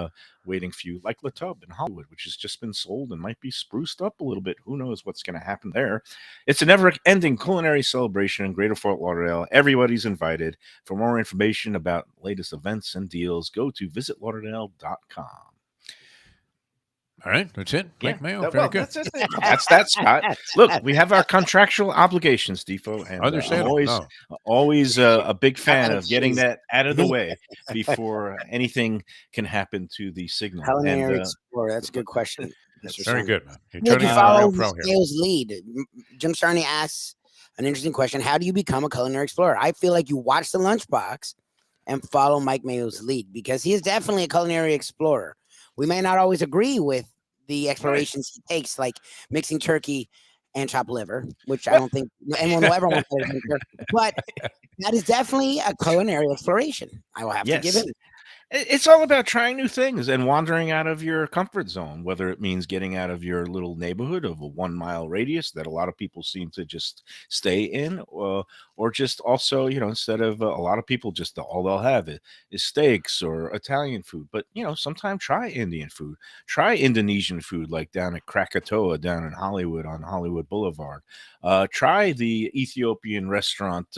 waiting for you, like La Tub in Hollywood, which has just been sold and might be spruced up a little bit. Who knows what's going to happen there? It's a never-ending culinary celebration in Greater Fort Lauderdale. Everybody's invited. For more information about latest events and deals, go to visitlauderdale.com. All right, that's it. Mike Mayo, very well, good. That's that, Scott. Look, we have our contractual obligations, Defo, and I'm Understandable. always a big fan of getting Jeez. that out of the way before anything can happen to the signal. Culinary And explorer. That's a good question. Mr. Very Sonny. good, man. You're Look, turning you into a follow real pro here. Mayo's lead. Jim Sarney asks an interesting question. How do you become a culinary explorer? I feel like you watch the Lunchbox and follow Mike Mayo's lead because he is definitely a culinary explorer. We may not always agree with the explorations he takes, like mixing turkey and chopped liver, which I don't think anyone will ever want to do. But that is definitely a culinary exploration. I will have to give Yes. it. It's all about trying new things and wandering out of your comfort zone, whether it means getting out of your little neighborhood of a 1 mile radius that a lot of people seem to just stay in, or just also, instead of a lot of people just all they'll have is steaks or Italian food. But, sometimes try Indian food, try Indonesian food, like down at Krakatoa, down in Hollywood on Hollywood Boulevard. Try the Ethiopian restaurant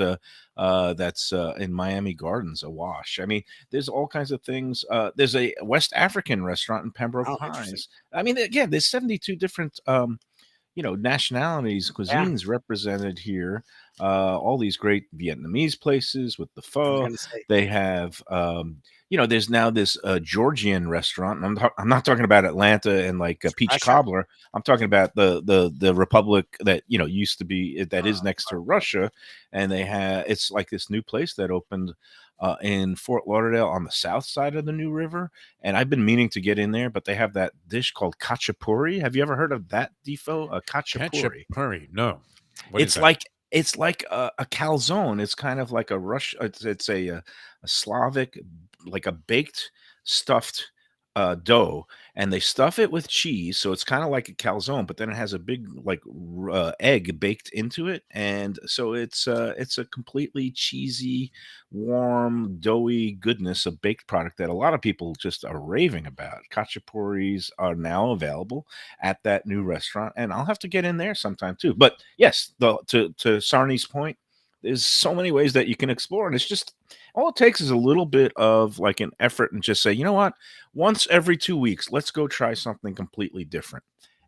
that's in Miami Gardens, Awash. I mean, there's all kinds of things. There's a West African restaurant in Pembroke Oh, interesting. Pines. I mean, again, there's 72 different nationalities, cuisines represented here. All these great Vietnamese places with the I was pho. gonna say. They have there's now this Georgian restaurant. And I'm not talking about Atlanta and like a peach Russia? cobbler. I'm talking about the republic that used to be that is next to Russia, and it's like this new place that opened in Fort Lauderdale on the south side of the New River. And I've been meaning to get in there, but they have that dish called khachapuri. Have you ever heard of that, Defo? A khachapuri. Ketchup no. What is It's that? like a calzone. It's kind of like a Rush. It's a Slavic, like a baked stuffed dough, and they stuff it with cheese, so it's kind of like a calzone, but then it has a big like egg baked into it, and so it's a completely cheesy, warm, doughy goodness of baked product that a lot of people just are raving about. Kachapuris are now available at that new restaurant, and I'll have to get in there sometime too. But yes, to Sarni's point, there's so many ways that you can explore, and it's just all it takes is a little bit of like an effort and just say, you know what, once every 2 weeks, let's go try something completely different.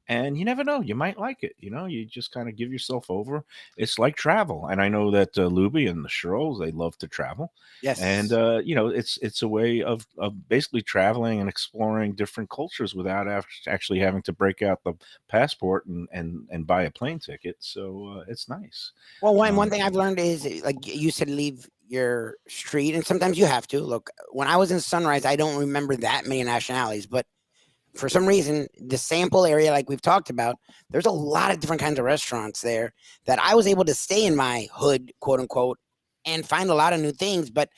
And you never know, you might like it. You just kind of give yourself over. It's like travel, and I know that Lubie and the Shirls, they love to travel. Yes. And it's a way of basically traveling and exploring different cultures without actually having to break out the passport and buy a plane ticket. So it's nice. Well, one thing I've learned is, like you said, leave your street, and sometimes you have to. Look, when I was in Sunrise, I don't remember that many nationalities, but for some reason, the sample area, like we've talked about, there's a lot of different kinds of restaurants there that I was able to stay in my hood, quote unquote, and find a lot of new things. But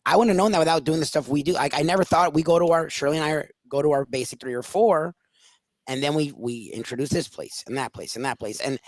I wouldn't have known that without doing the stuff we do. Like, I never thought Shirley and I go to our basic 3 or 4, and then we introduce this place and that place and that place. And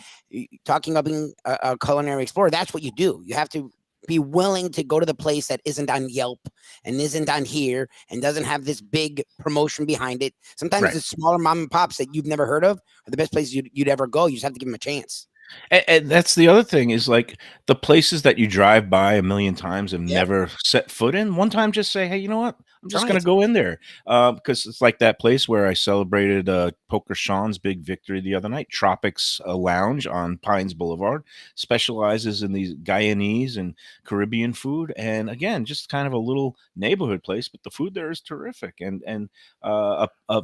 talking about being a culinary explorer, that's what you do. You have to be willing to go to the place that isn't on Yelp and isn't on here and doesn't have this big promotion behind it. Sometimes Right. the smaller mom and pops that you've never heard of are the best places you'd ever go. You just have to give them a chance. And that's the other thing is like the places that you drive by a million times and Yep. never set foot in. One time, just say, "Hey, you know what? I'm just Try gonna it. go in there," because it's like that place where I celebrated Poker Sean's big victory the other night. Tropics Lounge on Pines Boulevard specializes in these Guyanese and Caribbean food, and again, just kind of a little neighborhood place, but the food there is terrific. And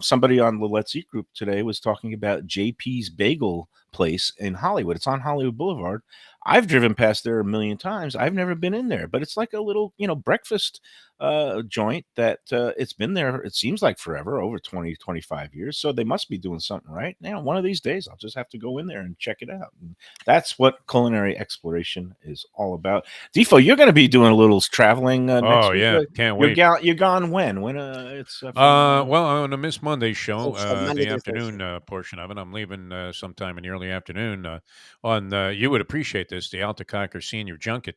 somebody on the Let's Eat group today was talking about JP's Bagel place in Hollywood. It's on Hollywood Boulevard. I've driven past there a million times. I've never been in there, but it's like a little, breakfast joint that it's been there, it seems like forever, over 20, 25 years. So they must be doing something right. Now, one of these days, I'll just have to go in there and check it out. And that's what culinary exploration is all about. Defo, you're going to be doing a little traveling next Oh week. yeah, can't wait. You're gone when? When it's Well, on the Miss Monday show, So Monday the through afternoon Thursday. portion of it, I'm leaving sometime in the early afternoon. On you would appreciate this, the Altacocker Senior Junket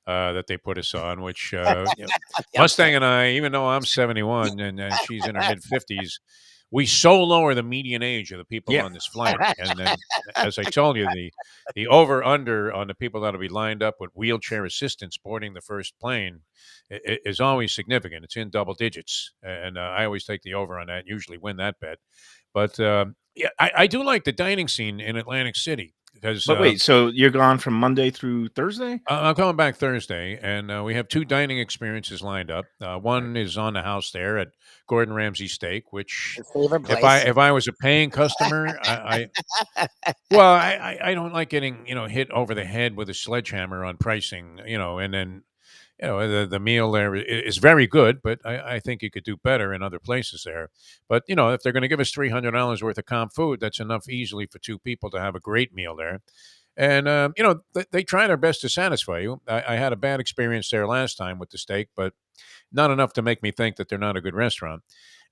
that they put us on, which Mustang and I, even though I'm 71 and she's in her mid 50s, we so lower the median age of the people yeah. on this flight. And then, as I told you, the over under on the people that'll be lined up with wheelchair assistance boarding the first plane is always significant. It's in double digits, and I always take the over on that. Usually win that bet. But yeah, I do like the dining scene in Atlantic City because But wait, so you're gone from Monday through Thursday? I'm coming back Thursday, and we have two dining experiences lined up. Right. One is on the house there at Gordon Ramsay Steak, which Your favorite if I place. if I was a paying customer, I don't like getting hit over the head with a sledgehammer on pricing, and then the meal there is very good, but I think you could do better in other places there. But if they're going to give us $300 worth of comp food, that's enough easily for two people to have a great meal there. And they try their best to satisfy you. I had a bad experience there last time with the steak, but not enough to make me think that they're not a good restaurant.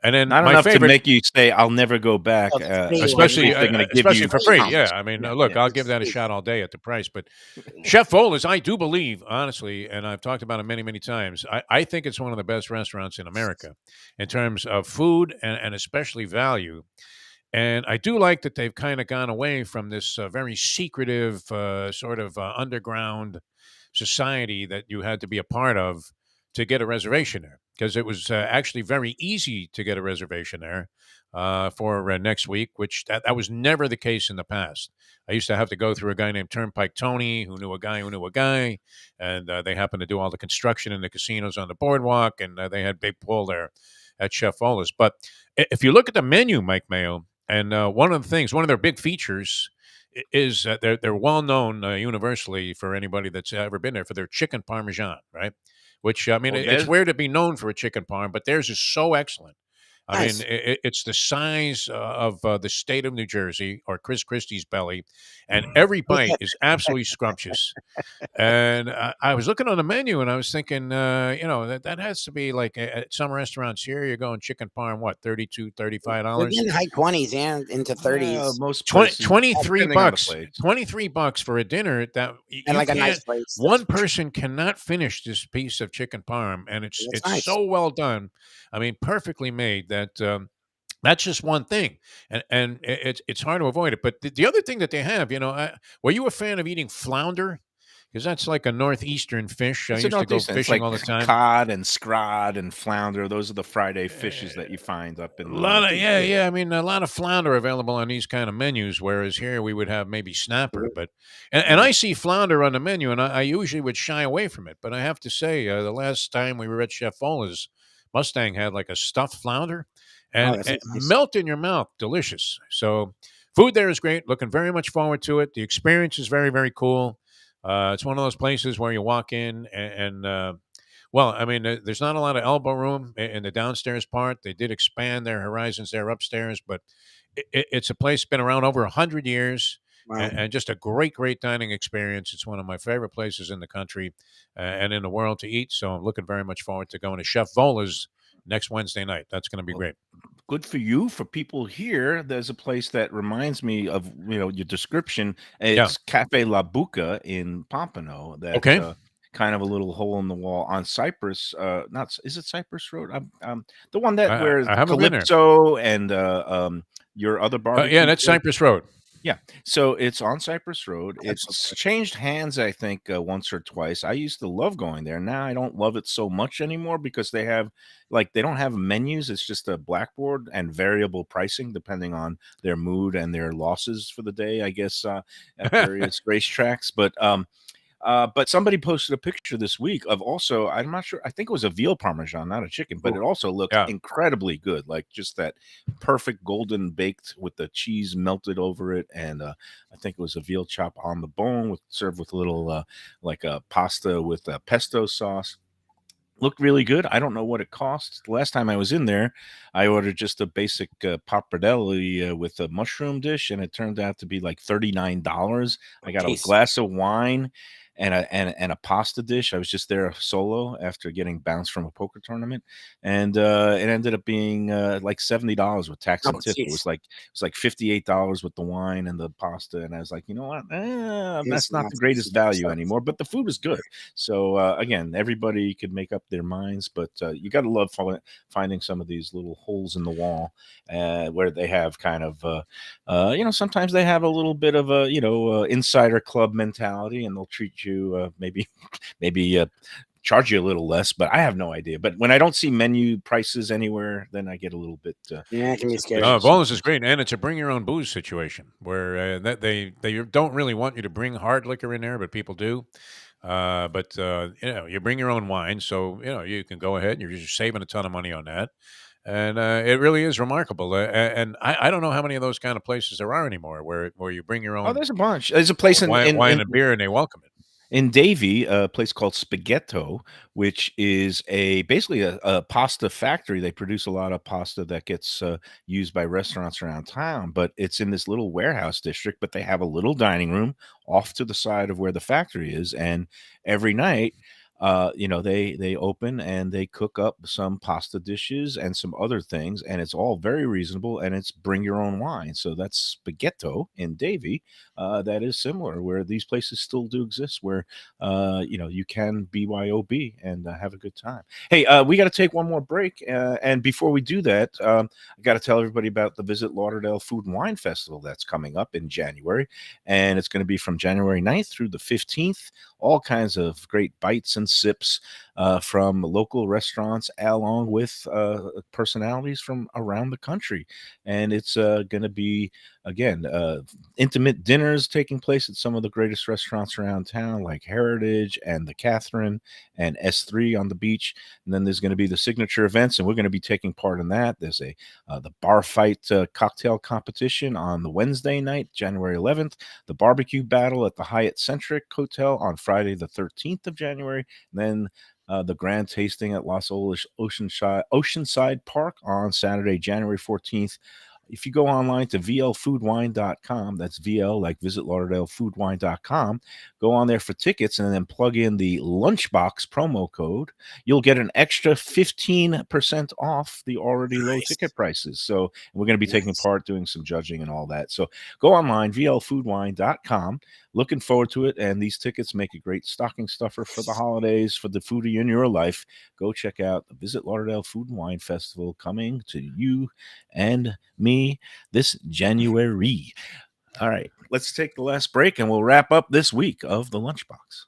And then Not my enough to favorite, make you say, "I'll never go back," A free one. especially especially if they're gonna give you for free. Comps. Yeah, I mean, yeah, look, yeah. I'll give that a shot all day at the price. But Chef Vola's, I do believe, honestly, and I've talked about it many, many times. I think it's one of the best restaurants in America in terms of food and especially value. And I do like that they've kind of gone away from this very secretive sort of underground society that you had to be a part of to get a reservation there, because it was actually very easy to get a reservation there for next week, which that was never the case in the past. I used to have to go through a guy named Turnpike Tony, who knew a guy who knew a guy, and they happened to do all the construction in the casinos on the boardwalk, and they had big pull there at Chef Ola's. But if you look at the menu, Mike Mayo, and one of their big features is that they're well known universally for anybody that's ever been there for their chicken parmesan, right? Which I mean, Well, it's there's weird to be known for a chicken parm, but theirs is so excellent. I mean, Nice. it's the size of the state of New Jersey or Chris Christie's belly, and every bite is absolutely scrumptious. And I was looking on the menu and I was thinking, that has to be like at some restaurants here, you're going chicken parm, what, $32, $35? Within high 20s and into 30s. most 20, places, 23 depending on the bucks. place. 23 bucks for a dinner that And you like a nice can't, place. one person cannot finish this piece of chicken parm, and it's That's it's nice. so well done. I mean, perfectly made that that's just one thing, and it's hard to avoid it. But the other thing that they have, were you a fan of eating flounder? Because that's like a northeastern fish. I It's a used to go northeastern. It's fishing like all the time. cod and scrod and flounder. Those are the Friday fishes that you find up A in the lot of Northeast. yeah. I mean, a lot of flounder available on these kind of menus, whereas here we would have maybe snapper. But and I see flounder on the menu, and I usually would shy away from it. But I have to say, the last time we were at Chef Ola's, Mustang had like a stuffed flounder, Oh, and that's it nice. melt in your mouth, delicious. So food there is great. Looking very much forward to it. The experience is very very cool. It's one of those places where you walk in well, I mean, there's not a lot of elbow room in the downstairs part. They did expand their horizons there upstairs, but it's a place been around over 100 years, Wow. and just a great, great dining experience. It's one of my favorite places in the country and in the world to eat. So I'm looking very much forward to going to Chef Vola's next Wednesday night. That's going to be Well, great. good for you. For people here, there's a place that reminds me of your description. Yeah. It's Cafe La Buca in Pompano. That Okay. kind of a little hole in the wall on Cypress. Not is it Cypress Road? The one that where I haven't been there. Calypso and your other Yeah, barbecue that's place? Cypress Road. Yeah, so it's on Cypress Road. That's so It's good. changed hands, I think, once or twice. I used to love going there. Now I don't love it so much anymore because they have, like, they don't have menus. It's just a blackboard and variable pricing depending on their mood and their losses for the day, I guess, at various racetracks. But somebody posted a picture this week of also, I'm not sure, I think it was a veal parmesan, not a chicken, but Ooh, it also looked yeah. incredibly good, like just that perfect golden baked with the cheese melted over it. And I think it was a veal chop on the bone with served with a little like a pasta with a pesto sauce. Looked really good. I don't know what it cost. The last time I was in there, I ordered just a basic pappardelle with a mushroom dish, and it turned out to be like $39. I got a Tasty. glass of wine and a pasta dish. I was just there solo after getting bounced from a poker tournament, and it ended up being like $70 with tax Oh, and tip. jeez. It was like $58 with the wine and the pasta, and I was like, you know what? That's Missing not out the some greatest super value stuff. anymore, but the food was good. So again, everybody could make up their minds, but you got to love finding some of these little holes in the wall where they have kind of, sometimes they have a little bit of a, insider club mentality, and they'll treat you maybe charge you a little less. But I have no idea. But when I don't see menu prices anywhere, then I get a little bit Yeah, it can be scary. No, suspicious bonus is sometimes. great, and it's a bring your own booze situation where that they don't really want you to bring hard liquor in there, but people do. But you bring your own wine, so you can go ahead. You're just saving a ton of money on that, and it really is remarkable. And I don't know how many of those kind of places there are anymore, where you bring your Oh, own there's a bunch. There's a place wine and beer, and they welcome it. in Davie, a place called Spaghetto, which is basically a pasta factory. They produce a lot of pasta that gets used by restaurants around town, but it's in this little warehouse district. But they have a little dining room off to the side of where the factory is, and every night, they open and they cook up some pasta dishes and some other things, and it's all very reasonable. And it's bring your own wine. So that's Spaghetto in Davie. That is similar, where these places still do exist, where you can BYOB and have a good time. Hey, we got to take one more break, and before we do that, I got to tell everybody about the Visit Lauderdale Food and Wine Festival that's coming up in January, and it's going to be from January 9th through the 15th. All kinds of great bites and sips from local restaurants, along with personalities from around the country, and it's going to be, again, intimate dinners taking place at some of the greatest restaurants around town, like Heritage and the Catherine and S3 on the beach. And then there's going to be the signature events, and we're going to be taking part in that. There's the bar fight cocktail competition on the Wednesday night, January 11th. The barbecue battle at the Hyatt Centric Hotel on Friday, the 13th of January. And then the grand tasting at Oceanside Park on Saturday, January 14th. If you go online to vlfoodwine.com, that's VL, like Visit Lauderdale Foodwine.com, go on there for tickets and then plug in the Lunchbox promo code. You'll get an extra 15% off the already low Nice. ticket prices. So we're going to be taking Nice. part, doing some judging and all that. So go online, vlfoodwine.com. Looking forward to it. And these tickets make a great stocking stuffer for the holidays, for the foodie in your life. Go check out the Visit Lauderdale Food and Wine Festival coming to you and me this January. All right, let's take the last break and we'll wrap up this week of the Lunchbox.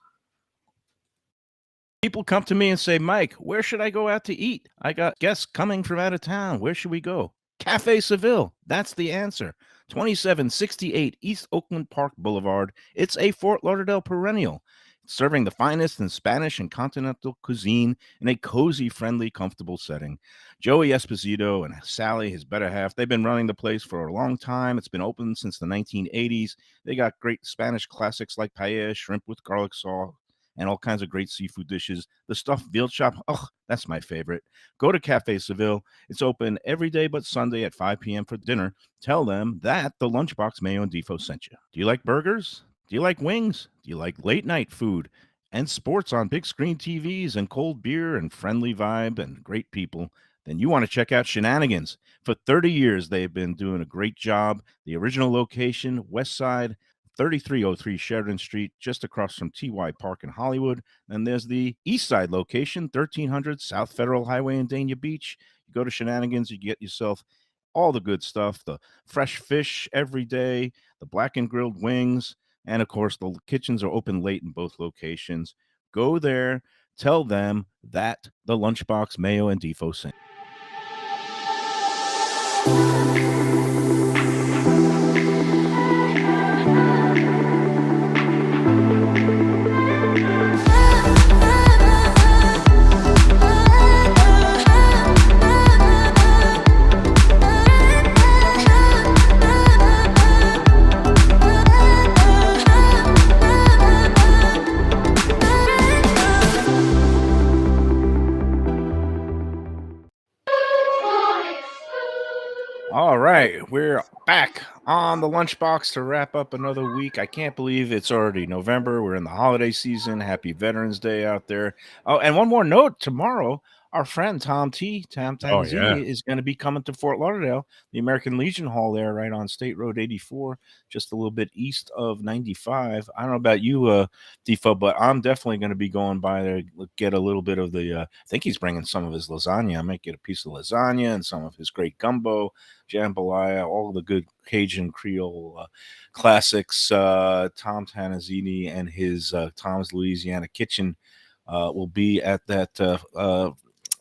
People come to me and say, Mike, where should I go out to eat? I got guests coming from out of town. Where should we go? Cafe Seville. That's the answer. 2768 East Oakland Park Boulevard. It's a Fort Lauderdale perennial, serving the finest in Spanish and continental cuisine in a cozy, friendly, comfortable setting. Joey Esposito and Sally, his better half, they've been running the place for a long time. It's been open since the 1980s. They got great Spanish classics like paella, shrimp with garlic sauce, and all kinds of great seafood dishes. The stuffed veal chop, oh, that's my favorite. Go to Cafe Seville. It's open every day but Sunday at 5 p.m. for dinner. Tell them that the Lunchbox Mayo and Defo sent you. Do you like burgers? Do you like wings? Do you like late night food and sports on big screen TVs and cold beer and friendly vibe and great people? Then you want to check out Shenanigans. For 30 years, they've been doing a great job. The original location, West Side, 3303 Sheridan Street, just across from TY Park in Hollywood. Then there's the East Side location, 1300 South Federal Highway in Dania Beach. You go to Shenanigans, you get yourself all the good stuff, the fresh fish every day, the blackened grilled wings, and of course, the kitchens are open late in both locations. Go there, tell them that the Lunchbox, Mayo, and Defo sent. All right, we're back on the Lunchbox to wrap up another week. I can't believe it's already November. We're in the holiday season. Happy Veterans Day out there. Oh, and one more note, tomorrow, our friend Tom Tanzini is going to be coming to Fort Lauderdale, the American Legion Hall there right on State Road 84, just a little bit east of 95. I don't know about you, Defo, but I'm definitely going to be going by there, get a little bit of the, I think he's bringing some of his lasagna. I might get a piece of lasagna and some of his great gumbo, jambalaya, all the good Cajun Creole classics. Tom Tanzini and his Tom's Louisiana Kitchen will be at that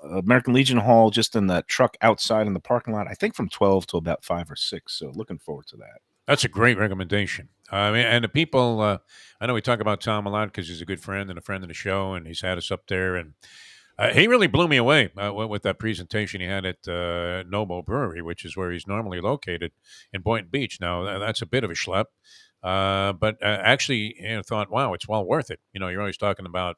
American Legion Hall, just in that truck outside in the parking lot, I think from 12 to about 5 or 6. So looking forward to that. That's a great recommendation. I mean, and the people, I know we talk about Tom a lot because he's a good friend and a friend of the show, and he's had us up there. And he really blew me away with that presentation he had at Noble Brewery, which is where he's normally located in Boynton Beach. Now, that's a bit of a schlep, but actually thought, wow, it's well worth it. You're always talking about,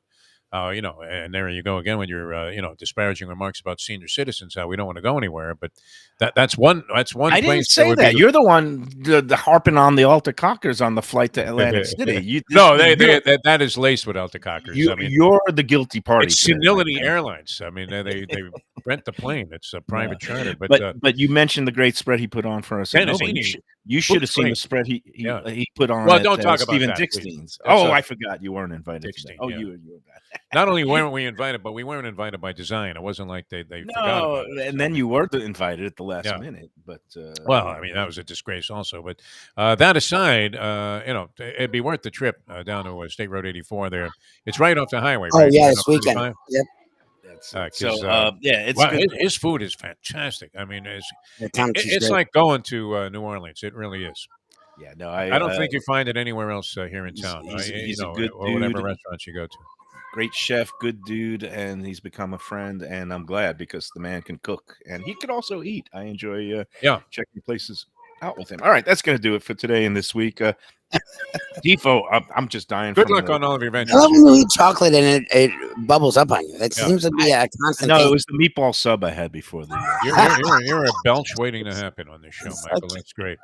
and there you go again with your, disparaging remarks about senior citizens, how we don't want to go anywhere. But that's one. I didn't say that. You're the one the harping on the Alta Cockers on the flight to Atlantic City. That is laced with Alta Cockers. You're the guilty party. It's Senility Airlines. I mean, they rent the plane. It's a private charter. But you mentioned the great spread he put on for us. You should have seen the spread he put on. Well, don't talk about Stephen that, Dickstein's. I forgot you weren't invited. You were bad. Not only weren't we invited, but we weren't invited by design. It wasn't like they forgot about it. And then you were invited at the last minute. But well, I mean, that was a disgrace also. But that aside, it'd be worth the trip down to State Road 84 there. It's right off the highway. Oh, right? yeah, this weekend. Yep. It's good. His food is fantastic. I mean, it's like going to New Orleans. It really is. Yeah, no, I don't think you find it anywhere else here in town. He's a good or dude. whatever restaurant you go to. Great chef, good dude, and he's become a friend, and I'm glad because the man can cook, and he could also eat. I enjoy checking places out with him. All right, that's going to do it for today and this week. Defo, I'm just dying. Good luck on all of your ventures. I love when you eat chocolate and it bubbles up on you. That seems to be a constant. No, it was the meatball sub I had before the. You're a belch waiting to happen on this show, Michael. That's great.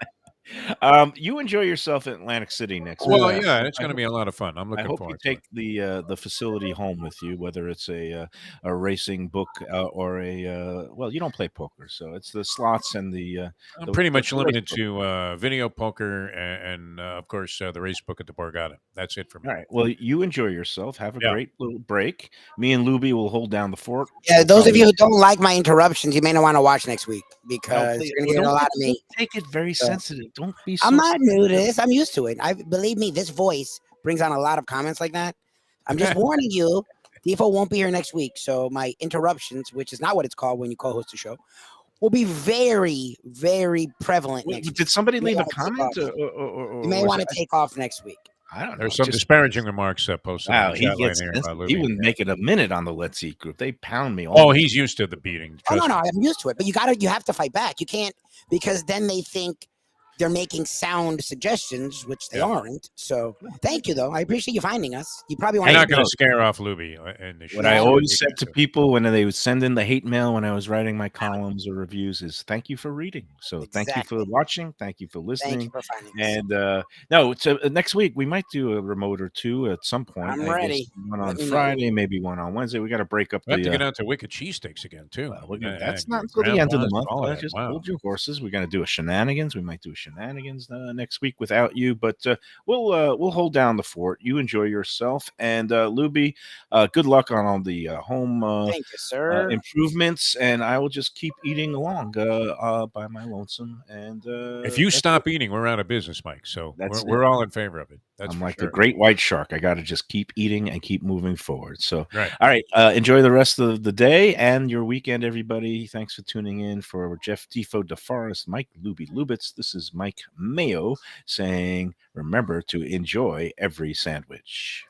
You enjoy yourself in Atlantic City next week. Well, yeah, it's going to be a lot of fun. I'm looking forward to it. I hope you take the facility home with you, whether it's a racing book or a well, you don't play poker, so it's the slots and the. I'm pretty much limited to video poker and of course the race book at the Borgata. That's it for me. All right. Well, you enjoy yourself. Have a great little break. Me and Lubie will hold down the fort. Yeah, those of you who don't like my interruptions, you may not want to watch next week because you're going to get a lot of me. Take it very sensitive. Don't be. I'm not new to this. I'm used to it. Believe me, this voice brings on a lot of comments like that. I'm just warning you. Defo won't be here next week, so my interruptions, which is not what it's called when you co-host a show, will be very, very prevalent next week. Did somebody leave a comment? You may want to take off next week. I don't know. There's some disparaging remarks posted. Wow, he wouldn't make it a minute on the Let's Eat group. They pound me. He's used to the beating. No, I'm used to it. But you have to fight back. You can't, because then they think they're making sound suggestions, which they aren't. So thank you, though. I appreciate you finding us. You probably want. You're not going to scare off Lubie in the show. What I always said to people when they would send in the hate mail when I was writing my columns or reviews is thank you for reading. So thank you for watching. Thank you for listening. Thank you for finding us. And so next week we might do a remote or two at some point. I'm ready. One on Friday, maybe one on Wednesday. We got to break up. We have to get out to Wicked Cheesesteaks again too. That's not until the end of the month. Just hold your horses. We're going to do a Shenanigans. We might do a Shenanigans next week without you, but we'll hold down the fort. You enjoy yourself, and Lubie, good luck on all the home Thank you, sir. improvements, and I will just keep eating along by my lonesome. And If you that's stop eating, we're out of business, Mike. So That's we're it. all in favor of it. That's I'm for like the sure. great white shark. I got to just keep eating and keep moving forward. So, Right. all right. Enjoy the rest of the day and your weekend, everybody. Thanks for tuning in. For Jeff Defo DeForest, Mike Lubie Lubitz, this is Mike Mayo saying, remember to enjoy every sandwich.